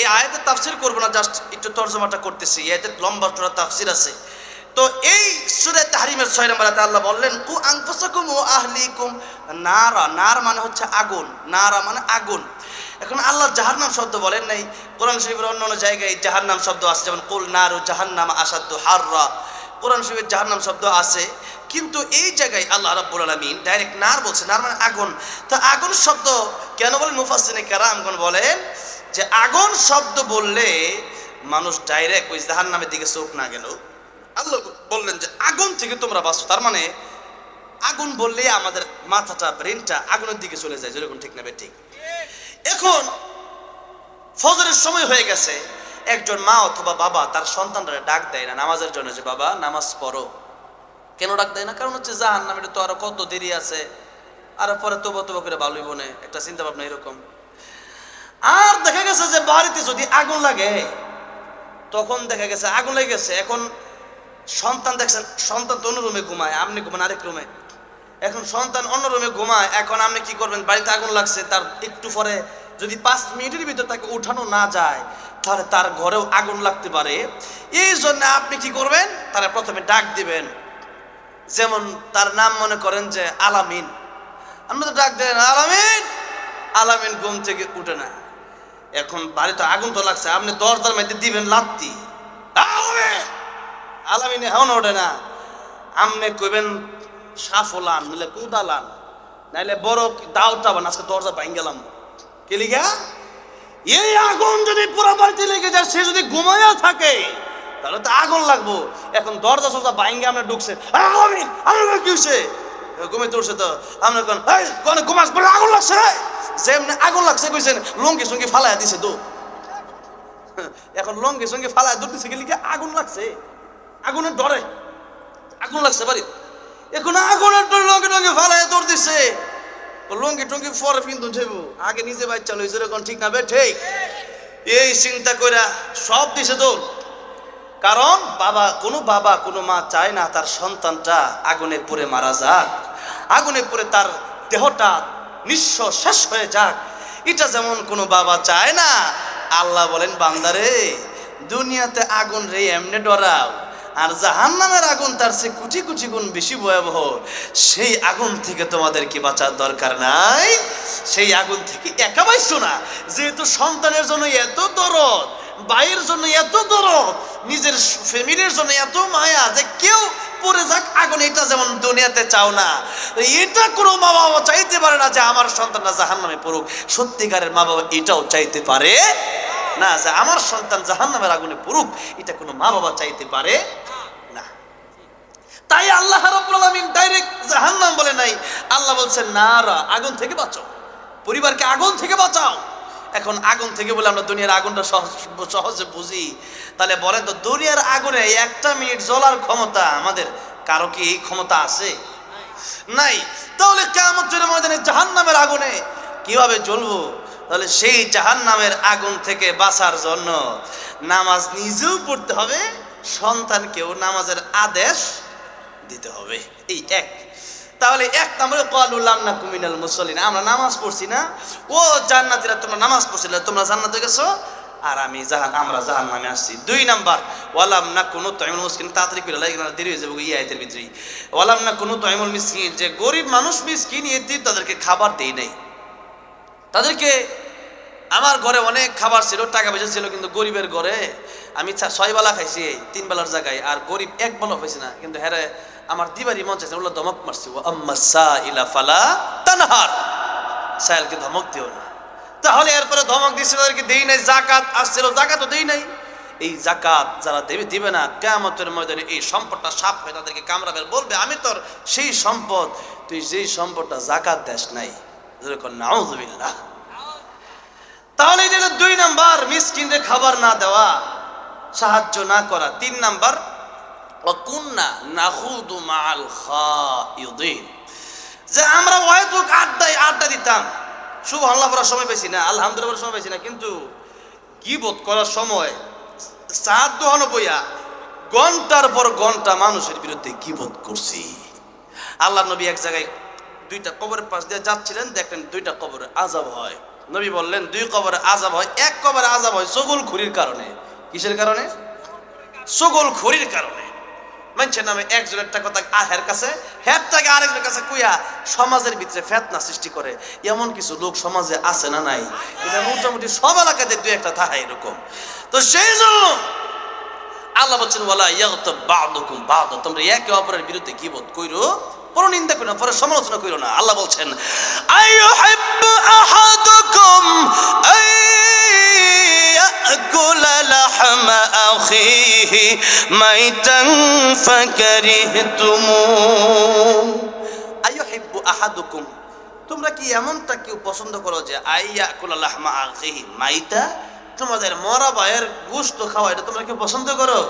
এই আয়াতের তাফসীর করব না, জাস্ট একটু তরজমাটা করতেছি। এই আয়াতের লম্বা চড়া তাফসীর আছে। তো এই সূরা তাহরীমের 6 নম্বর আয়াতে আল্লাহ বললেন কু আনফুসাকুম ওয়া আহলিকুম নারা। নার মানে হচ্ছে আগুন, নারা মানে আগুন। এখন আল্লাহ জাহান্নাম শব্দ বলেন নাই। কোরআন শরীফের অন্য অন্য জায়গায় জাহান্নাম শব্দ আছে, যেমন কুল নারু জাহান্নাম আশাদ্দু হাররা, কোরআন শরীফের জাহান্নাম শব্দ আছে। কিন্তু এই জায়গায় আল্লাহ রাব্বুল আলামিন ডাইরেক্ট নার বলছে, নার মানে আগুন। তো আগুন শব্দ কেন বলেন? মুফাসসিরিনে কেরামগণ বলেন যে আগুন শব্দ বললে মানুষ ডাইরেক্ট ওই জাহান্নামের দিকে চোখ না গেল, আল্লাহ বললেন যে আগুন থেকে তোমরা বাঁচো। তার মানে আগুন বললে আমাদের মাথাটা ব্রেনটা আগুনের দিকে চলে যায়, যেরকম ঠিক না ঠিক। এখন ফজরের সময় হয়ে গেছে, একজন মা অথবা বাবা তার সন্তানরা ডাক দেয় না নামাজের জন্য, যে বাবা নামাজ পড়ো। কেন ডাক দেয় না? কারণ হচ্ছে জাহান্নামে তো আরো কত দেরি আছে, আর পরে তবা তবা করে ভালোই বনে, একটা চিন্তা ভাবনা এরকম। আর দেখা গেছে যে বাড়িতে যদি আগুন লাগে, তখন দেখা গেছে আগুন লেগে গেছে, এখন সন্তান দেখছেন সন্তান তো অন্য রুমে ঘুমায়, আপনি ঘুমান আরেক রুমে। এখন সন্তান অন্য রুমে ঘুমায়, এখন আপনি কি করবেন? বাড়িতে আগুন লাগছে, তার একটু পরে যদি 5 মিনিটের ভিতর তাকে উঠানো না যায়, তাহলে তার ঘরেও আগুন লাগতে পারে। এই জন্য আপনি কি করবেন? তারা প্রথমে ডাক দিবেন, যেমন তার নাম মনে করেন যে আলামিন, আপনি তো ডাক দেন আলামিন, আলামিন ঘুম থেকে উঠে না। এখন বাড়িতে আগুন তো লাগছে, আপনি দরজার মধ্যে দিবেন লাত্তি, আলামিন এখন ওঠে না। আপনি কইবেন সাফলান নিলে কুদালান, নাইলে বড় দাওটা বান, আজকে দরজা ভাঙ গেলাম। কে লিগা? এই আগুন যদি পুরো বাড়িতে লেগে যায়, সে যদি ঘুমাইয়া থাকে তাহলে তো আগুন লাগবো। এখন দরজা সোজা ভাঙে আমরা ঢুকছে, আলামিন আলামিন কি হইছে? ঘুমাইতে উঠছে তো আমরা কোন এই কোন ঘুমাস বলে আগুন লাগছে রে, যেমনি আগুন লাগছে কইছেন লুঙ্গি সঙ্গি ফালাইয়া দিছে তো। এখন লুঙ্গি সঙ্গি ফালাইয়া দৌড় দিছে, গেলি কি আগুন লাগছে, আগুনের ডরে আগুন লাগছে বাড়ি। এখন আগুনের ডরে লুঙ্গি টঙ্গি ফালাইয়া দৌড় দিছে, লুঙ্গি টঙ্গি পরে কিন্তু যাবো, আগে নিজে বাচ্চা লইছে, এরকম ঠিক না বে ঠিক? এই চিন্তা কইরা সব দিছে দৌড়। কারণ বাবা কোনো মা চায় না তার সন্তানটা আগুনে পুড়ে মারা যাক, আগুনে পুড়ে তার দেহটা নিঃস্ব শেষ হয়ে যাক, এটা যেমন কোনো বাবা চায় না। আল্লাহ বলেন বান্দারে, দুনিয়াতে আগুন রে এমনি ডরাও, আর জাহান্নামের আগুন তার চেয়ে কোটি কোটি গুণ বেশি ভয়াবহ। সেই আগুন থেকে তোমাদের কি বাঁচার দরকার নাই? সেই আগুন থেকে একা বাইছো না, যেহেতু সন্তানের জন্য এত দরদ, ভাইয়ের জন্য এত দরদ, নিজের ফ্যামিলির জন্য এত মায়া, যে কেউ পড়ে যাক আগুন, এটা যেমন দুনিয়াতে চাও না, এটা কোনো মা বাবা চাইতে পারে না যে আমার সন্তানরা জাহান্নামে পড়ুক। সত্যিকারের মা বাবা এটাও চাইতে পারে না যে আমার সন্তান জাহান্নামের আগুনে পড়ুক, এটা কোনো মা বাবা চাইতে পারে না। তাই আল্লাহ রাব্বুল আলামিন ডাইরেক্ট জাহান্নাম বলে নাই, আল্লাহ বলছেন নারা, আগুন থেকে বাঁচাও, পরিবারকে আগুন থেকে বাঁচাও। এখন আগুন থেকে বলে আমরা দুনিয়ার আগুনটা সহজে বুঝি, তাহলে বলেন তো দুনিয়ার আগুনে 1 মিনিট জ্বলার ক্ষমতা আমাদের কারো কি এই ক্ষমতা আছে? নাই। তাহলে কিয়ামতের ময়দানে জাহান্নামের আগুনে কিভাবে জ্বলবো? তাহলে সেই জাহান্নামের আগুন থেকে বাঁচার জন্য নামাজ নিজেও পড়তে হবে, সন্তানকেও নামাজের আদেশ দিতে হবে। এই এক। তাহলে 1 নম্বরে ক্বালু লাম নাকু মিনাল মুসাল্লিন, আমরা নামাজ পড়ছি না, ও জান্নাতীরা তোমরা নামাজ পড়ছিলে, তোমরা জান্নাতে গেছো, আর আমরা জাহান্নামে আসছি। 2 নাম্বার ওয়ালাম নাকু নুতইমুল মিসকিন, তাড়াতাড়ি করে লাগে না, দেরি হয়ে যাবে এই আয়াতের ভিতরেই। ওয়ালাম নাকু নুতইমুল মিসকিন, যে গরিব মানুষ মিসকিন এতিম, তাদেরকে খাবার দেই নাই। তাদেরকে আমার ঘরে অনেক খাবার ছিল, টাকা পয়সা ছিল, কিন্তু গরিবের ঘরে আমি 6 বেলা খাইছি 3 বেলার জায়গায়, আর গরিব 1 বেলা পাইছি না, কিন্তু হ্যাঁ আমার দিবারই মন চাইছে, ওগুলো ধমক মারছি, ও আম্মা সাইলা ফালা তানহার, সাইলকে ধমক দিও না। তাহলে এরপরে ধমক দিছিল, তাদেরকে দেই নাই। যাকাত আসছিল, যাকাতও দেই নাই। এই যাকাত যারা দিবে না, কিয়ামতের ময়দানে এই সম্পদটা সাপ হয়ে তাদেরকে কামড়াবে, বলবে আমি তোর সেই সম্পদ, তুই যেই সম্পদটা যাকাত দেস নাই। যেরকম নাউযুবিল্লাহ। তাহলে এটা 2 নাম্বার, মিসকিনদের খাবার না দেওয়া, সাহায্য না করা। 3 নাম্বার ওয়াকুন্না নাখুদু মাআল খায়িদিন, যে আমরা হয়তো আড্ডা দিতাম, সুবহানাল্লাহ পড়ার সময় পাইছি না, আলহামদুলিল্লাহ পড়ার সময় পাইছি না, কিন্তু গীবত করার সময় সাদ দোহানো বইয়া ঘন্টার পর ঘন্টা মানুষের বিরুদ্ধে গীবত করছি। আল্লাহ নবী এক জায়গায় 2টা কবরের পাশ দিয়ে যাচ্ছিলেন, দেখলেন 2টা কবরে আযাব হয়। নবী বললেন 2 কবরে আযাব হয়, 1 কবরে আযাব হয় চগলখুরির কারণে। কিসের কারণে? চগলখুরির কারণে। মানুষের নামে একজনের একটা কথা আহের কাছে, হেরটাকে আরেকজনের কাছে কুইয়া সমাজের ভিতরে ফেতনা সৃষ্টি করে। এমন কিছু লোক সমাজে আছে না নাই? এটা মোটামুটি সব এলাকাতে 2-1টা থাকে এরকম। তো সেই জন্য আল্লাহ বলছেন ওয়ালা ইয়াগতাব বা'দুকুম বা'দ, তোমরা একে অপরের বিরুদ্ধে গীবত কইরো, পরনিন্দা কইরো না, পরে সমালোচনা কইরো না। আল্লাহ বলছেন আইয়ুহিব্বু আহাদুকুম يأكل لحم أخيه ميتا فكرهتموه أيحب أحدكم তোমরা কি এমনটা কেউ পছন্দ করো যে আইয়াকুল লাহমা আখিহি মাইতা তোমাদের মরা ভাইয়ের গোশত খাওয়া এটা তোমরা কি পছন্দ করো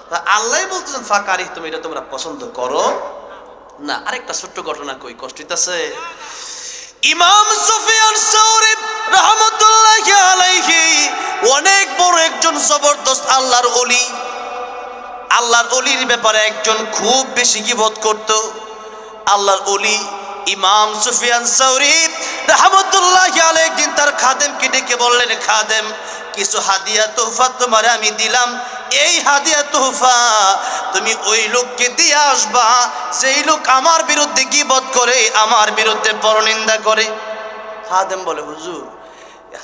তা আল্লাহই বলতেছেন ফাকারিহ তুমি এটা তোমরা পছন্দ করো না আরেকটা ছোট্ট ঘটনা কই কষ্ট হইতাছে ইমাম সুফিয়ান সাউরি রাহমাতুল্লাহি আলাইহি অনেক বড় একজন জবরদস্ত আল্লাহর ওলির ব্যাপারে একজন খুব বেশি গীবত করত আল্লাহর ওলি ইমাম সুফিয়ান সাউরি রাহমাতুল্লাহি আলাইহি একদিন তার খাদেমকে ডেকে বললেন খাদেম কিছু হাদিয়া তোহফা তোমারে আমি দিলাম এই হাদিয়া তোহফা তুমি ওই লোককে দিয়ে আসবা যেই লোক আমার বিরুদ্ধে গীবত করে আমার বিরুদ্ধে পরনিন্দা করে খাদেম বলে হুজুর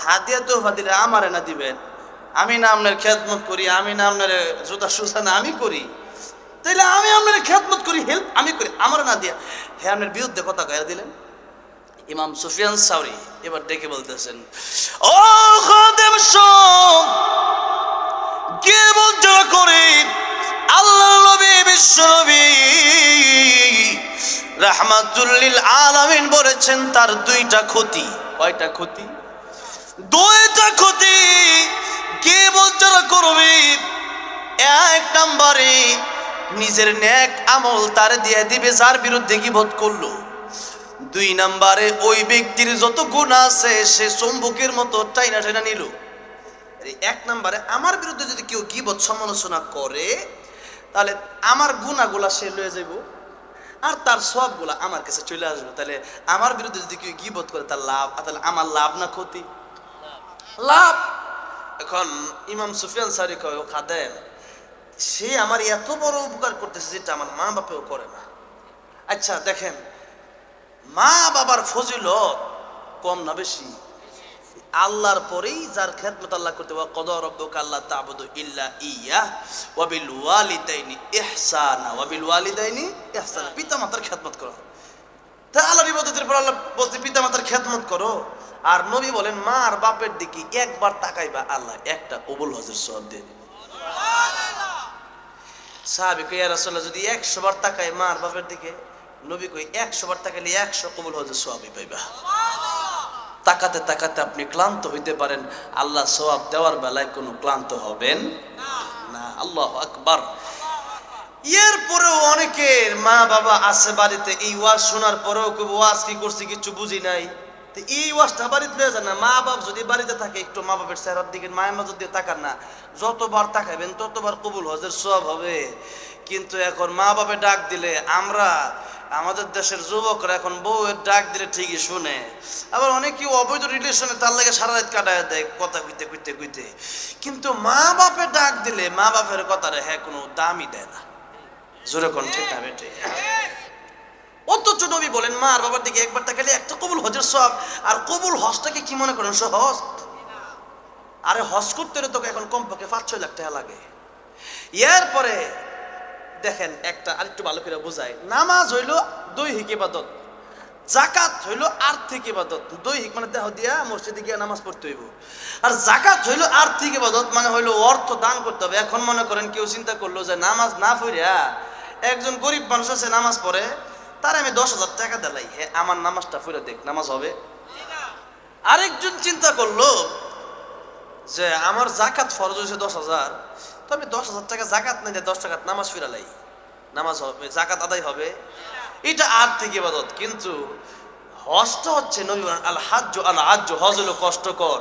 হাদিয়া তোহফা দিলে আমারে না দিবেন আমি না আপনার খেদমত করি আমি না আপনার জুতা সুসানা আমি করি তাইলে আমি আপনার খেদমত করি হেল্প আমি করি আমার না দিয়া হে আপনার বিরুদ্ধে কথা কয়ে দিলেন ইমাম সুফিয়ান সাউরি এবার ডেকে বলতেছেন ও খাদেম শোন কে বলছো করে আল্লাহ নবী বিশ্ব নবী রাহমাতুল লিল আলামিন বলেছেন তার দুইটা ক্ষতি কয়টা ক্ষতি দুইটা ক্ষতি কে বলছো করবে এক নম্বরে নিজের নেক আমল তার দিয়ে দিবে যার বিরুদ্ধে গীবত করলো দুই নম্বরে ওই ব্যক্তির যত গুনাহ আছে সে চুম্বকের মতো টাইনা টাইনা নিল এক নম্বরে আমার বিরুদ্ধে যদি কেউ গীবত সমালোচনা করে তাহলে আমার গুনাহগুলা সে লয়ে যাইব আর তার সবগুলা আমার কাছে চলে আসবে তাহলে আমার বিরুদ্ধে যদি কেউ গীবত করে তার লাভ তাহলে আমার লাভ না ক্ষতি লাভ এখন ইমাম সুফিয়ান সাউরি কয় ও খাদেম সে আমার এত বড় উপকার করতেছে যেটা আমার মা বাপেও করে না আচ্ছা দেখেন মা বাবার ফজিলত কম না বেশি আল্লাহর পরেই যার খেদমত আল্লাহ করতে ওয়া কদা রাব্বুকা আল্লা তা'বুদু ইল্লা ইয়্যাহ ওয়া বিল ওয়ালিদাইনি ইহসানা পিতামাতার খেদমত করো তা আল্লাহর ইবাদতের পর আল্লাহ বলতে পিতামাতার খেদমত করো আর নবী বলেন মা আর বাপের দিকে একবার তাকাইবা আল্লাহ একটা কবুল হজের সওয়াব দিয়ে দিবে সুবহানাল্লাহ সাহাবী কই ইয়া রাসূলুল্লাহ যদি 100 বার তাকায় মা আর বাপের দিকে নবী কই 100 বার তাকাইলে 100 কবুল হজের সওয়াবই পাইবা সুবহানাল্লাহ তাকাতে তাকাতে আপনি ক্লান্ত হইতে পারেন আল্লাহ সওয়াব দেওয়ার বেলায় কোনো ক্লান্ত হবেন না আল্লাহু আকবার এরপরেও অনেকের মা বাবা আছে বাড়িতে এই ওয়াজ শোনার পরেও ওয়াজ কি করছি কিছু বুঝি নাই তো এই ওয়াজটা বাড়িতে লয়ে যান না মা বাপ যদি বাড়িতে থাকে একটু মা বাপের চেহারার দিকে মায়ের নজর দিয়ে তাকান না যতবার তাকাবেন ততবার কবুল হজের সওয়াব হবে কিন্তু এখন মা বাপে ডাক দিলে আমরা আমাদের দেশের যুবকরা এখন বউয়ের ডাক দিলে ঠিকই শুনে আবার অনেকে অবৈধ রিলেশনে তার লাগে সারা রাত কাটায় দেয় কথা কইতে কিন্তু মা বাপে ডাক দিলে মা বাপের কথারে হ্যাঁ কোনো দামই দেয় না জোরে কোন ঠিক না বেটে অথচ নবী বলেন মা আর বাবার দিকে একবার তাকালে একটা কবুল হজের সওয়াব আর কবুল হজটাকে কি মনে করেন সহজ আরে হজ করতে হলে তোকে এখন কমপক্ষে 5-6 লাখ টাকা লাগে এরপরে দেখেন একটা আরেকটু ভালো করে বোঝায় নামাজ হইল দৈহিক ইবাদত যাকাত হইল আর্থিক ইবাদত দৈহিক মানে দেহ দিয়া মসজিদে গিয়ে নামাজ পড়তে হইব আর যাকাত হইল আর্থিক ইবাদত মানে হইল অর্থ দান করতে হবে এখন মনে করেন কেউ চিন্তা করলো যে নামাজ না পড়িয়া একজন গরিব মানুষ আছে নামাজ পড়ে তার আমি 10,000 টাকা দিলাই হ্যাঁ আমার নামাজটা পড়ে দেখ নামাজ হবে আরেকজন চিন্তা করলো যে আমার যাকাত ফরজ হইছে 10,000 তবে 10,000 টাকা যাকাত না দিয়ে 10 টাকা নামাজ ফিরালাই নামাজ হবে যাকাত আদায় হবে এটা আর্থিক ইবাদত কিন্তু হজটা হচ্ছে নবী বলেন আল হাজ্জ হজ হলো কষ্টকর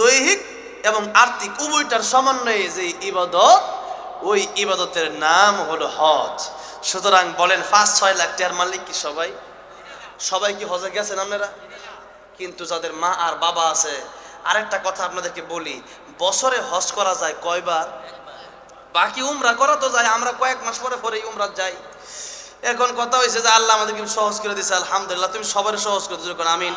দৈহিক এবং আর্থিক উভয়টার সমন্বয়ে যে ইবাদত ওই ইবাদতের নাম হলো হজ সুতরাং বলেন 5-6 লাখ টাকার মালিক কি সবাই কি হজে গেছেন আপনারা কিন্তু যাদের মা আর বাবা আছে আরেকটা কথা আপনাদেরকে বলি বছরে হজ করা যায় কয়বার বাকি উমরা করা তো যায় আমরা কয়েক মাস পরে উমরা যাই এখন কথা হয়েছে যে আল্লাহ আমাদেরকে সহজ করে দিয়েছে আলহামদুলিল্লাহ তুমি সবার সহজ করে দিয়েছো আমিন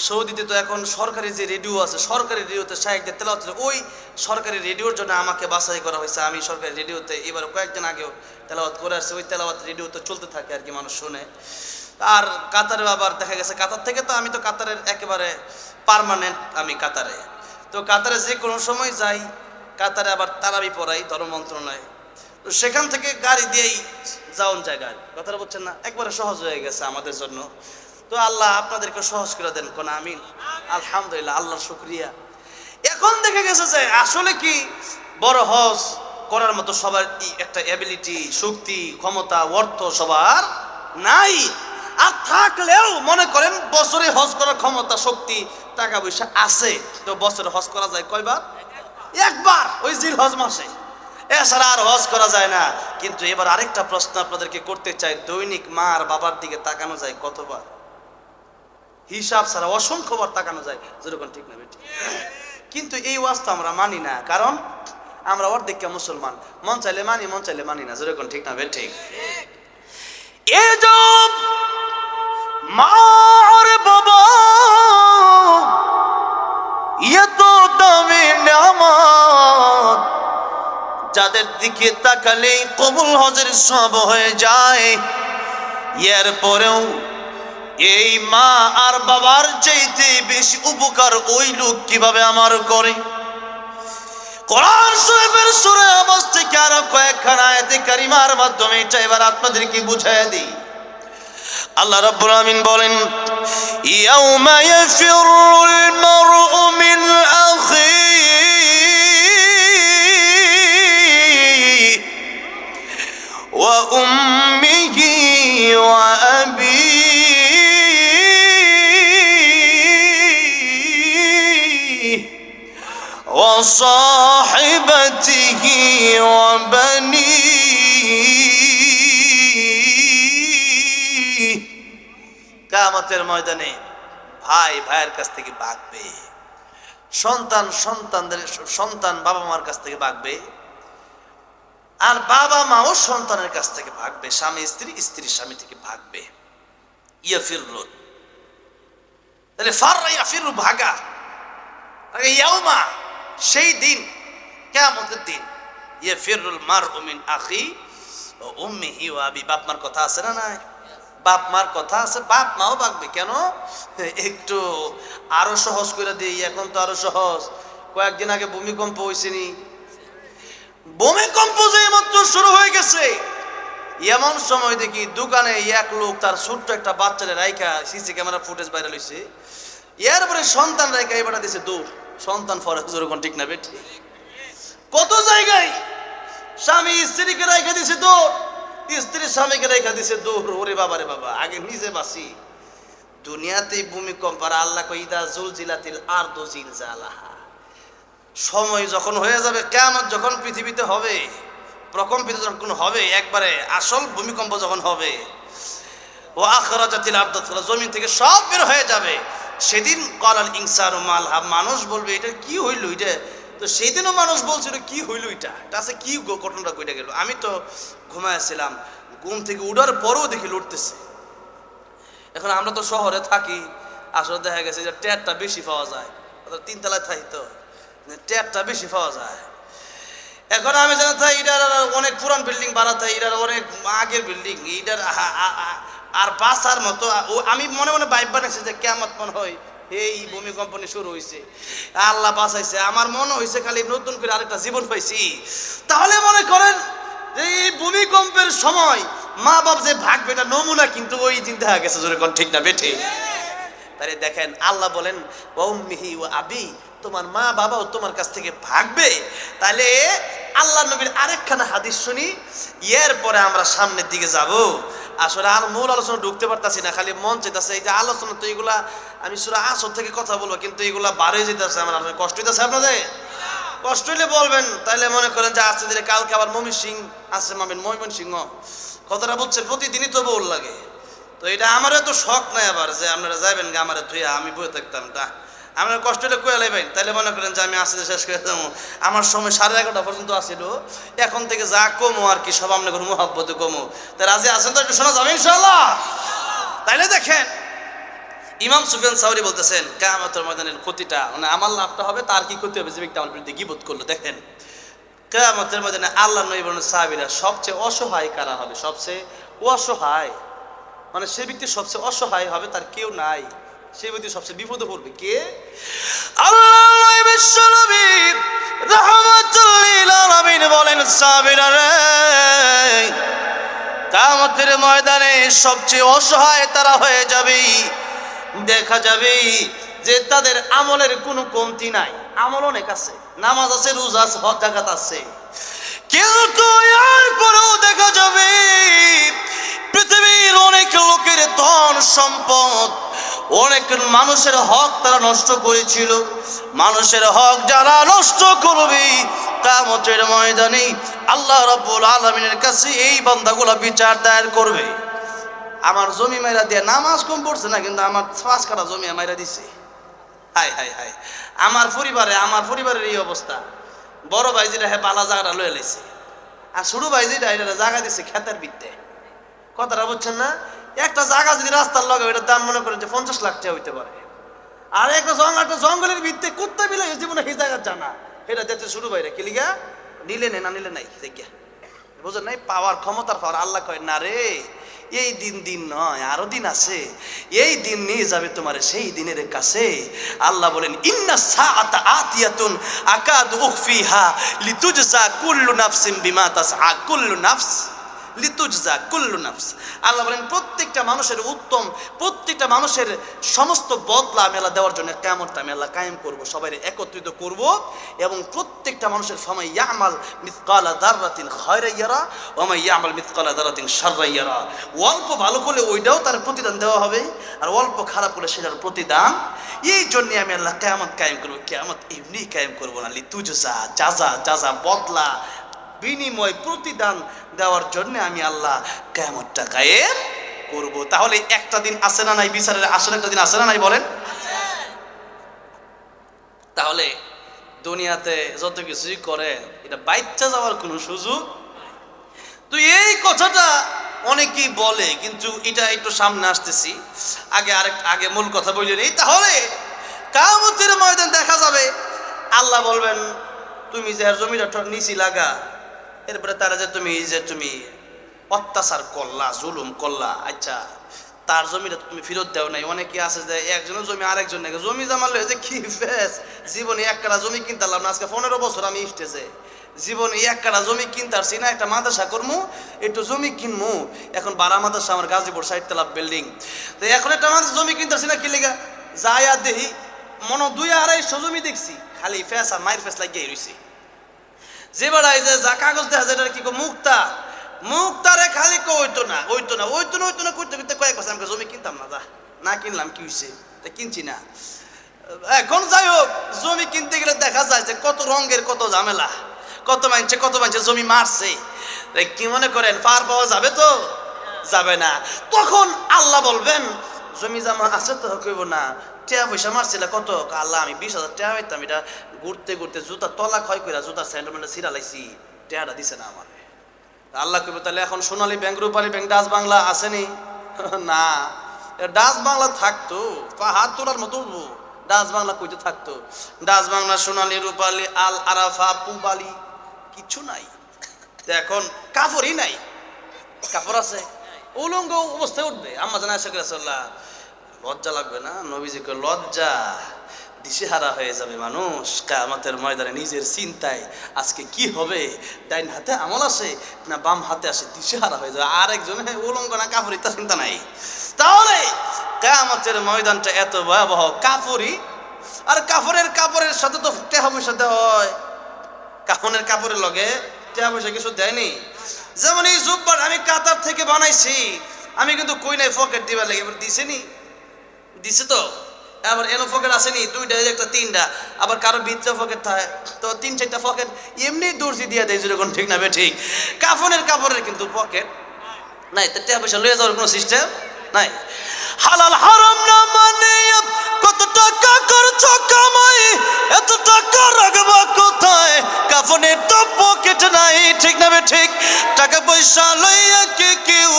সৌদিতে তো এখন সরকারি যে রেডিও আছে সরকারি রেডিওতে শায়েখদের তেলাওয়াত ছিল ওই সরকারি রেডিওর জন্য আমাকে বাছাই করা হয়েছে আমি সরকারি রেডিওতে এবার কয়েকদিন আগেও তেলাওয়াত করে আসছে ওই তেলাওয়াত রেডিওতে চলতে থাকে আর কি মানুষ শুনে আর কাতারে আবার দেখা গেছে কাতার থেকে তো আমি তো কাতারের একেবারে পার্মানেন্ট আমি কাতারে তো কাতারে যে কোনো সময় যাই, কাতারে আবার তারাবি পড়াই ধর্ম মন্ত্রণালয়, তো সেখান থেকে গাড়ি দিয়েই যাওন জায়গায়, কথাটা বলছেন না, একবারে সহজ হয়ে গেছে আমাদের জন্য। তো আল্লাহ আপনাদেরকে সহজ করে দেন, কোন আমিন। আলহামদুলিল্লাহ, আল্লাহর শুকরিয়া। এখন দেখা গেছে যে আসলে কি বড় হজ করার মতো সবার একটা এবিলিটি, শক্তি, ক্ষমতা, অর্থ সবার নাই। আর থাকলেও মনে করেন বছরে হজ করার ক্ষমতা, শক্তি, টাকা পয়সা আছে, তো বছরে হজ করা যায় কয়বার? একবার, ওই জিল হজ মাসে। এছাড়া আর হজ করা যায় না। কিন্তু এবার আরেকটা প্রশ্ন আপনাদেরকে করতে চাই, দৈনিক মা আর বাবার দিকে তাকানো যায় কতবার? হিসাব ছাড়া অসংখ্যবার তাকানো যায়, যেরকম ঠিক না বেটি? কিন্তু এই ওয়াজটা আমরা মানি না, কারণ আমরা অর্ধেক মুসলমান, মন চাইলে মানি, মন চাইলে মানি না, যেরকম ঠিক না বেটি? এই যে মা আর বাবা এত দামি নিয়ামত, যাদের দিকে তাকালেই কবুল হজের সব হয়ে যায়, এর পরেও এই মা আর বাবার চাইতে বেশি উপকার ওই লোক কিভাবে আমার করে? কোরআন শরীফের সূরা আবাস থেকে আরো কয়েকখানা আয়াতে কারিমার মাধ্যমে এটা এবার আপনাদেরকে বুঝাইয়া দিই। আল্লাহ রাব্বুল আমিন বলেন, ইয়াউমা ইয়াফিরুল মারউ মিন আখিহি ওয়া উম্মিহি ওয়া আবিহি ওয়া সাহিবাতিহি ওয়া বানিহি। কিয়ামতের ময়দানে ভাই ভাইয়ের কাছ থেকে ভাগবে, সন্তান বাবা মার কাছ থেকে ভাগবে, আর বাবা মাও সন্তানের কাছ থেকে ভাগবে, স্বামী স্ত্রী স্বামী থেকে ভাগবে। ইয়াফিরুন, তাহলে ফাররা ইয়াফিরু, ভাগা। ইয়াউমা, সেই দিন, কিয়ামতের দিন, ইয়াফিরুল মারউ মিন আখি ওয়া উম্মিহি ওয়া আবি। বাপ মার কথা আছে না নাই? বাপ মার কথা আছে, বাপ মাও ভাগবে। কেন? একটু আরো সহজ করে দিই, এখন তো আরো সহজ। কয়েকদিন আগে ভূমিকম্প হয়েছে নি? ভূমিকম্প যে মাত্র শুরু হয়ে গেছে, এমন সময় দেখি দোকানে এক লোক তার ছোট্ট একটা বাচ্চারে রাইখা, সিসি ক্যামেরা ফুটেজ ভাইরাল হয়েছে, এরপরে সন্তান রাইখা এবার দিছে দৌড়। সন্তান ফরজ, যেরকম ঠিক না বেটি? কত জায়গায় স্বামী স্ত্রীকে রাইখা দিছে দৌড়, স্ত্রী স্বামীকে রেখা দিছে দৌড়। ওরে বাবা রে বাবা, আগে নিজে বাসি। দুনিয়াতে ভূমিকম্প, আর আল্লাহ কই ইদা জুলজিলাতিল আরদু জিলজালাহা, সময় যখন হয়ে যাবে, কিয়ামত যখন পৃথিবীতে হবে, প্রকম্পিত যখন হবে, একবারে আসল ভূমিকম্প যখন হবে, ওয়া আখরাজাতিল আরদু, জমিন থেকে সব বের হয়ে যাবে, সেদিন ক্বালাল ইনসানু মালহা, মানুষ বলবে এটা কি হইল এটা? তো সেদিনও মানুষ বলছিল কি হইল এটা, এটা আছে কি ঘটনাটা কইটা গেল? আমি তো ঘুমাইছিলাম, ঘুম থেকে উঠার পরেও দেখি লড়তেছে। এখন আমরা তো শহরে থাকি, আসলে দেখা গেছে যে ট্যাটটা বেশি পাওয়া যায়, তিনতলায় থাকি তো ট্যাটটা বেশি পাওয়া যায়। এখন আমি জানা থাকি এটার অনেক পুরান বিল্ডিং বাড়া থাকি, এটার অনেক আগের বিল্ডিং, এটার আর বাসার মতো। আমি মনে মনে ভাইব বানাইছি যে কিয়ামত মনে হয় এই ভূমিকম্প নিয়ে শুরু হয়েছে, আল্লাহ বাঁচাইছে। আমার মনে হয়েছে খালি নতুন করে আরেকটা জীবন পাইছি। তাহলে মনে করেন যে এই ভূমিকম্পের সময় মা বাপ যে ভাগবে, এটা নমুনা কিন্তু ওই দিন দেখা গেছে, যেরকম ঠিক না বেঠে? তাহলে দেখেন আল্লাহ বলেন ওয়া উম্মিহি ওয়া আবি, তোমার মা বাবাও তোমার কাছ থেকে ভাগবে। তাহলে আল্লাহ নবীর আরেকখানা হাদিস শুনি, এরপরে আমরা সামনের দিকে যাব। আসলে আর মূল আলোচনা ঢুকতে পারতাছি না, খালি মন চাইতেছে। এই যে আলোচনা, তো এগুলা আমি সূরা আসর থেকে কথা বলবো, কিন্তু এগুলা বার হয়ে যেতেছে। আমার কষ্ট হইতেছে আপনাদের? কষ্ট হইলে বলবেন, তাইলে মনে করেন যে আজকে দিনে কালকে আবার ময়মন সিং আছে, ময়মন সিংহ কথাটা বলছেন, প্রতিদিনই তো বল লাগে। তো এটা আমারও তো শখ নাই আবার যে আপনারা যাবেন গা আমার ধুইয়া আমি বয়ে থাকতাম, তা আপনার কষ্ট হলে কয়ে লাইবেন। তাইলে মনে করেন যে আমি আসতে শেষ করে যাবো। আমার সময় 11:30 পর্যন্ত আসিল, এখন থেকে যা কমো আর কি সব আপনার ঘর মোহাব্বতে কমো। তাই রাজি আছেন তো? একটু শোনা যাবে ইনশাআল্লাহ? তাইলে দেখেন, ইমাম সুফিয়ান সাউরি বলতেছেন কিয়ামতের ময়দানের ক্ষতিটা, মানে আমার লাভটা হবে, তার কি ক্ষতি হবে যে ব্যক্তি আমার বিরুদ্ধে গীবত করলো। দেখেন কিয়ামতের ময়দানে আল্লাহ নবী বলেন সাহাবীরা সবচেয়ে অসহায় কারা হবে? সবচেয়ে অসহায়, মানে সে ব্যক্তি সবচেয়ে অসহায় হবে, তার কেউ নাই, সে ব্যক্তি সবচেয়ে বিপদে পড়বে কে? আল্লাহ বিশ্বনবী রাহমাতুল লিল আলামিন বলেন, সাহাবীরা রে, কিয়ামতের ময়দানে সবচেয়ে অসহায় তারা হয়ে যাবে। দেখা যাবে যে তাদের আমলের কোনো কমতি নাই, আমল অনেক আছে, নামাজ আছে, রোজা আছে, হজ যাকাত আছে, কিন্তু এরপরেও দেখা যাবে পৃথিবীর অনেক লোকের ধন সম্পদ, অনেক মানুষের হক তারা নষ্ট করেছিল। মানুষের হক যারা নষ্ট করবে কিয়ামতের ময়দানে আল্লাহ রাব্বুল আলামিনের কাছে এই বান্দাগুলো বিচার দায়ের করবে। আমার জমি মাইরা দিয়ে নামাজ কম পড়ছে না, কিন্তু আমার 5 কাঠা জমি মাইরা দিছে। হায় হায় হায়, আমার পরিবারের এই অবস্থা। বড় ভাই যেটা পালা জায়গাটা লয়ে লাইছে, আর ছোট ভাই যেটা এটা জায়গা দিচ্ছে খেতের ভিত্তে। কথাটা বুঝছেন না? একটা জায়গা যদি রাস্তার লগে, এটার দাম মনে করেন যে 50 লাখ টাকা হইতে পারে। আর একটা জঙ্গলের ভিত্তে কুত্তা বিলাই জীবনে এই জায়গা জানা, এটা দেখতে শুরু বাইরে কিলিগা নিলে নে না নিলে নাই, বুঝলেন নাই? পাওয়ার ক্ষমতার পাওয়ার। আল্লাহ কয় না রে, এই দিন নয়, আরো দিন আছে, এই দিন নিয়ে যাবে তোমার সেই দিনের কাছে। আল্লাহ বলেন, ইন্না সাআতা আতিয়াতুন আকাদু উখফিহা লিতুজজা কুল্লু নাফসিন বিমা তাসআ কুল্লু নাফস লিতুজজা কুল্লু নাফস। আল্লাহ বলেন, প্রত্যেকটা মানুষের উত্তম, প্রত্যেকটা মানুষের সমস্ত বদলা আমি আল্লাহ দেওয়ার জন্য কিয়ামতটা আমি আল্লাহ কায়েম করব, সবাই একত্রিত করব। এবং প্রত্যেকটা মানুষের ফামান ইয়ামাল মিসকালা যাররাতিন খায়রান ইয়ারা ওয়া মান ইয়ামাল মিসকালা যাররাতিন শাররান ইয়ারা। অল্প ভালো করলে ওইটাও তার প্রতিদান দেওয়া হবে, আর অল্প খারাপ করলে সেটার প্রতিদান। এই জন্য আমি আল্লাহ কিয়ামত কায়েম করব। কিয়ামত এমনি কায়েম করব না, লিতুজজা জাযা বদলা, বিনিময়, প্রতিদান দেওয়ার জন্য আমি আল্লাহ কিয়ামতটা কায়েম করব। তাহলে একটা দিন আসে না নাই বিচারের? আসলে একটা দিন আসে না নাই বলেন? তাহলে দুনিয়াতে যত কিছুই করে এটা বাইচ্চা যাওয়ার কোনো সুযোগ। তো এই কথাটা অনেকেই বলে, কিন্তু এটা একটু সামনে আসতেছি, আগে মূল কথা বলে নেই। তাহলে কিয়ামতের ময়দান দেখা যাবে, আল্লাহ বলবেন, তুমি যে জমিটা নিচি লাগা, এরপরে তারা যে তুমি অত্যাচার করলা, জুলুম করলা, আচ্ছা তার জমিটা তুমি ফেরত দেও নাই। অনেকে আছে যে একজনের জমি আরেকজন নাকি জমি জামাল যে কি ফেস, জীবনে 1 কাঠা জমি কিনতে পারলাম না, আজকে 15 বছর আমি স্টেজে, জীবনে 1 কাঠা জমি কিনতে পারছি না, একটা মাদ্রাসা করবো, একটু জমি কিনবো, এখন 12 মাদ্রাসা আমার গাজীপুর 60 তলা বিল্ডিং, তো এখন একটা মাদ্রাসা জমি কিনতে পারছি না, কি লেগা যাই আর দেখি মনে 2-250 জমি দেখছি, খালি ফেস আর মায়ের ফেস লাগিয়ে রয়েছি। যে বেড়াই যে যা কাগজ দেখা যায় কি মুক্তারে খালি হইতো না করতে করতে কয়েক বছর আমাকে জমি কিনতাম না, না কিনলাম, কি হয়েছে কিনছি না। এখন যাই হোক, জমি কিনতে গেলে দেখা যায় যে কত রঙের কত ঝামেলা, কত মানছে জমি মারছে। কি মনে করেন পার পাওয়া যাবে? তো যাবে না। তখন আল্লাহ বলবেন, জমি জামা আছে তো? কইব না। টাকা পয়সা মারছিল কত? আল্লাহ আমি 20,000 টাকা পাইতাম, এটা ঘুরতে ঘুরতে জুতা তলা ক্ষয় করে জুতা স্যান্ডেল ছিঁড়া লাইছি, টাকাটা দিছে না আমার। আল্লাহ কইব, তাহলে এখন সোনালী ব্যাংক, রূপালী ব্যাংক, ডাচ বাংলা আসেনি? না, ডাচ বাংলা থাকতো, হাত তোলার মতো উঠবো, ডাচ বাংলা কইতে থাকতো। ডাচ বাংলা, সোনালী, রূপালী, আল আরাফা, পুবালি কিছু নাই। এখন কাপড়ই নাই। কাপড় আছে, উলঙ্গ অবস্থায় উঠবে। আম্মা জানা আয়েশা রাসূলুল্লাহ, লজ্জা লাগবে না? নবীজিকে লজ্জা, দিশেহারা হয়ে যাবে মানুষ কিয়ামতের ময়দানে নিজের চিন্তায় আজকে কি হবে, ডাইন হাতে আমল আছে না বাম হাতে আসে, দিশেহারা হয়ে যাবে। আরেকজনে উলঙ্গ না কাপড়, তার চিন্তা নাই। তাহলে কিয়ামতের ময়দানটা এত ভয়াবহ। কাপড়ই, আর কাপড়ের সাথে তো টাকা পয়সা দেওয়া হয়, কাফনের কাপড়ের লগে টাকা পয়সা কিছু দেয়নি। যেমন এই জুব্বার আমি কাতার থেকে বানাইছি, আমি কিন্তু কই নাই পকেট দিবার লাগে, এবার দিছে তো। আবার এনো পকেট আসেনি, 2টা, 1টা, 3টা, আবার কারো ভিতরে পকেট থাকে তো 3-4টা পকেট এমনি দর্জি দিয়ে দেয়, যেরকম ঠিক না বে ঠিক। কাপড়ের কিন্তু পকেট নাই, তো টাকা পয়সা লয়ে যাওয়ার কোনো সিস্টেম নাই। হালাল হারাম না মানে কত টাকা করছো কামাই, এত টাকা রাখবা কোথায়? কাফনের তো পকেট নাই, ঠিক না বে ঠিক? টাকা পয়সা লইয়া কেউ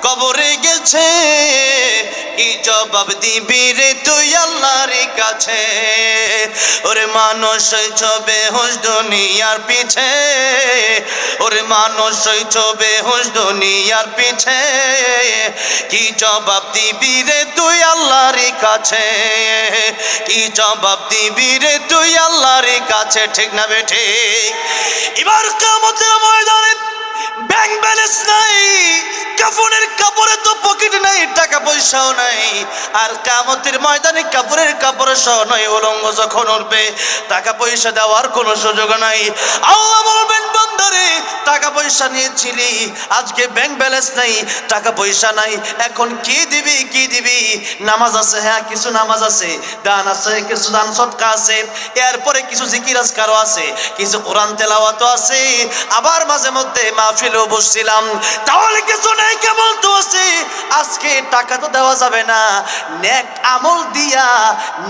কবরে গেছে, কি জবাব দিবি রে তুই আল্লাহর কাছে ওরে মানুষ ছবে হুঁশ দুনিয়ার পিছে ওরে মানুষ ছবে হুঁশ দুনিয়ার পিছে কি জবাব দিবি রে তুই আল্লাহর কাছে কি জবাব দিবি রে তুই আল্লাহর কাছে ঠিক না বেঠে এবার কিয়ামতের ময়দানে ব্যাংক ব্যালেন্স নাই কাফনের কাপড়ে তো পকেট নাই টাকা পয়সাও নাই আর কিয়ামতের ময়দানে কাপড়ের কাপড় সহ নয় উলঙ্গ যখন উঠবে টাকা পয়সা দেওয়ার কোনো সুযোগ নাই আল্লাহ বলবেন বান্দারে টাকা পয়সা নিয়েছিলি আজকে ব্যাংক ব্যালেন্স নাই টাকা পয়সা নাই এখন কি দিবি নামাজ আছে হ্যাঁ কিছু নামাজ আছে দান আছে কিছু দান সদকা আছে এরপরে কিছু জিকির আজকারও আছে কিছু কোরআন তেলাওয়াতও আছে আবার মাঝে মধ্যে মাহফিলেও বসছিলাম তাহলে কিছু নাই কেমন তো আছে আজকে টাকা তো দেওয়া যাবে না নেক আমল দিয়া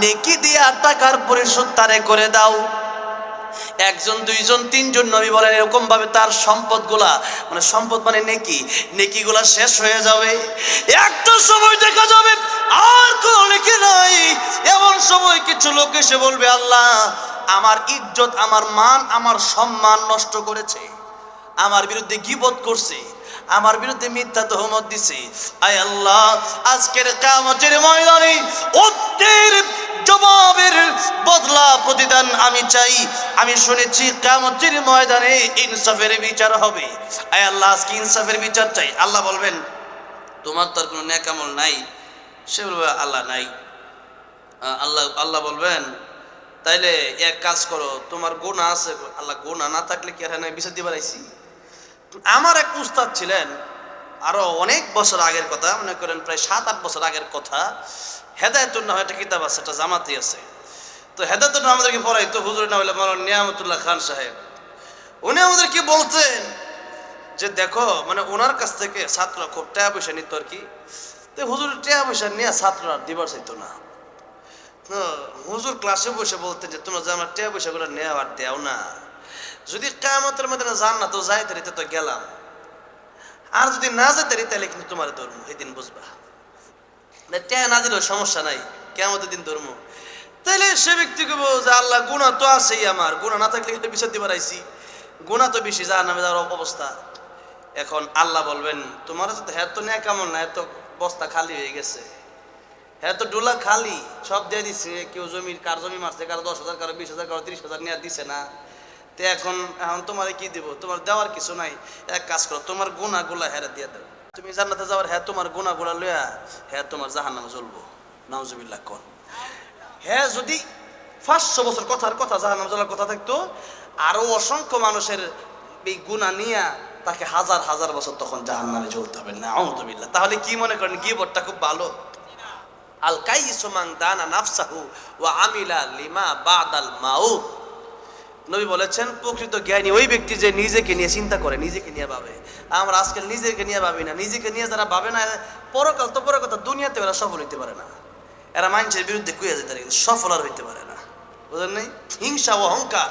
নেকি দিয়া টাকার পরিশোধ তারে করে দাও একজন দুইজন তিনজন নবী বলেন এরকম ভাবে তার সম্পদগুলা মানে সম্পদ মানে নেকিগুলা শেষ হয়ে যাবে একটা সময় দেখা যাবে আর কোনো নেকি নাই এমন সময় কিছু লোক এসে বলবে আল্লাহ আমার ইজ্জত আমার মান আমার সম্মান নষ্ট করেছে আমার বিরুদ্ধে গীবত করছে আমার বিরুদ্ধে মিথ্যা তহমত দিছে আয় আল্লাহ আজকের কিয়ামতের ময়দানে উত্তর জবাবের বদলা প্রতিদান আমি চাই আমি শুনেছি কিয়ামতের ময়দানে ইনসাফের বিচার হবে আয় আল্লাহ আজকে ইনসাফের বিচার চাই আল্লাহ বলবেন তোমার তো আর কোনো নেক আমল নাই সে বলবে আল্লাহ নাই আল্লাহ বলবেন তাইলে এক কাজ করো তোমার গুনাহ আছে আল্লাহ গুনাহ না থাকলে কি আর নাই বিচার দিবার আইছি আমার এক উস্তাদ ছিলেন আরো অনেক বছর আগের কথা মনে করেন প্রায় 7-8 বছর আগের কথা হেদায়েতুন নাহ একটা কিতাব আছে এটা জামাতি আছে তো হেদায়েতুন নাহ আমাদেরকে পড়াইতো হুজুর না হইলে মাওলানা নিয়ামতুল্লাহ খান সাহেব উনি আমাদেরকে বলতেন যে দেখো মানে ওনার কাছ থেকে ছাত্ররা খুব টাকা পয়সা নিত আর কি তো হুজুর টাকা পয়সা নিয়ে ছাত্ররা দিবার চাইতো না হুজুর ক্লাসে বসে বলতেন যে তোমরা যে আমার টাকা পয়সাগুলো নেওয়া আর দেও না যদি কিয়ামতের ময়দানে জান্নাত যাইতে রিতে তো গেলাম আর যদি না যেতে রি তাহলে কিন্তু তোমার ধর্ম সেদিন বুঝবা টাকা না দিলেও সমস্যা নাই কিয়ামতের দিন ধর্ম তাহলে সে ব্যক্তিকে বল যে আল্লাহ গুনাহ তো আছেই আমার গুনাহ না থাকলে কিন্তু বিচার দিবার আইছি গুনাহ তো বেশি জাহান্নামে যাওয়ার অবস্থা এখন আল্লাহ বলবেন তোমার তো হ্যাঁ তো নেক আমল না এত বস্তা খালি হয়ে গেছে হ্যাঁ তো ডোলা খালি সব দিয়ে দিচ্ছে কেউ কার জমি মারছে কারো 10,000 কারো 20,000 কারো 30,000 নিয়ে দিছে না তো এখন তোমার কি দিব তোমার দেওয়ার কিছু নাই এক কাজ করো তোমার গুনাহগুলা হেরে দিয়ে দাও তুমি জান্নাতে যাওয়ার হ্যাঁ তোমার গুনাহগুলা লইয়া হ্যাঁ তোমার জাহান্নামে জ্বলবো নাউজুবিল্লাহ কোন হ্যাঁ যদি 500 বছর কথার কথা জাহান্নামে জ্বলার কথা থাকতো আরো অসংখ্য মানুষের এই গুনাহ নিয়া তাকে হাজার হাজার বছর তখন জাহান্নামে জ্বলতে হবে নাউজুবিল্লাহ তাহলে কি মনে করেন গীবতটা খুব ভালো আল কাইয়িসু মান দানা নাফসাহু ওয়া আমিলা লিমা বাদাল মাউত নবী বলেছেন প্রকৃত জ্ঞানী ওই ব্যক্তি যে নিজেকে নিয়ে চিন্তা করে নিজেকে নিয়ে ভাবে আমরা আজকাল নিজেকে নিয়ে ভাবি না নিজেকে নিয়ে যারা ভাবে না পরকাল তো পরে কথা দুনিয়াতে ওরা সফল হইতে পারে না এরা মানুষের বিরুদ্ধে কুইয়া যেতে পারে কিন্তু সফল আর হইতে পারে না বুঝলেন নাই হিংসা ও অহংকার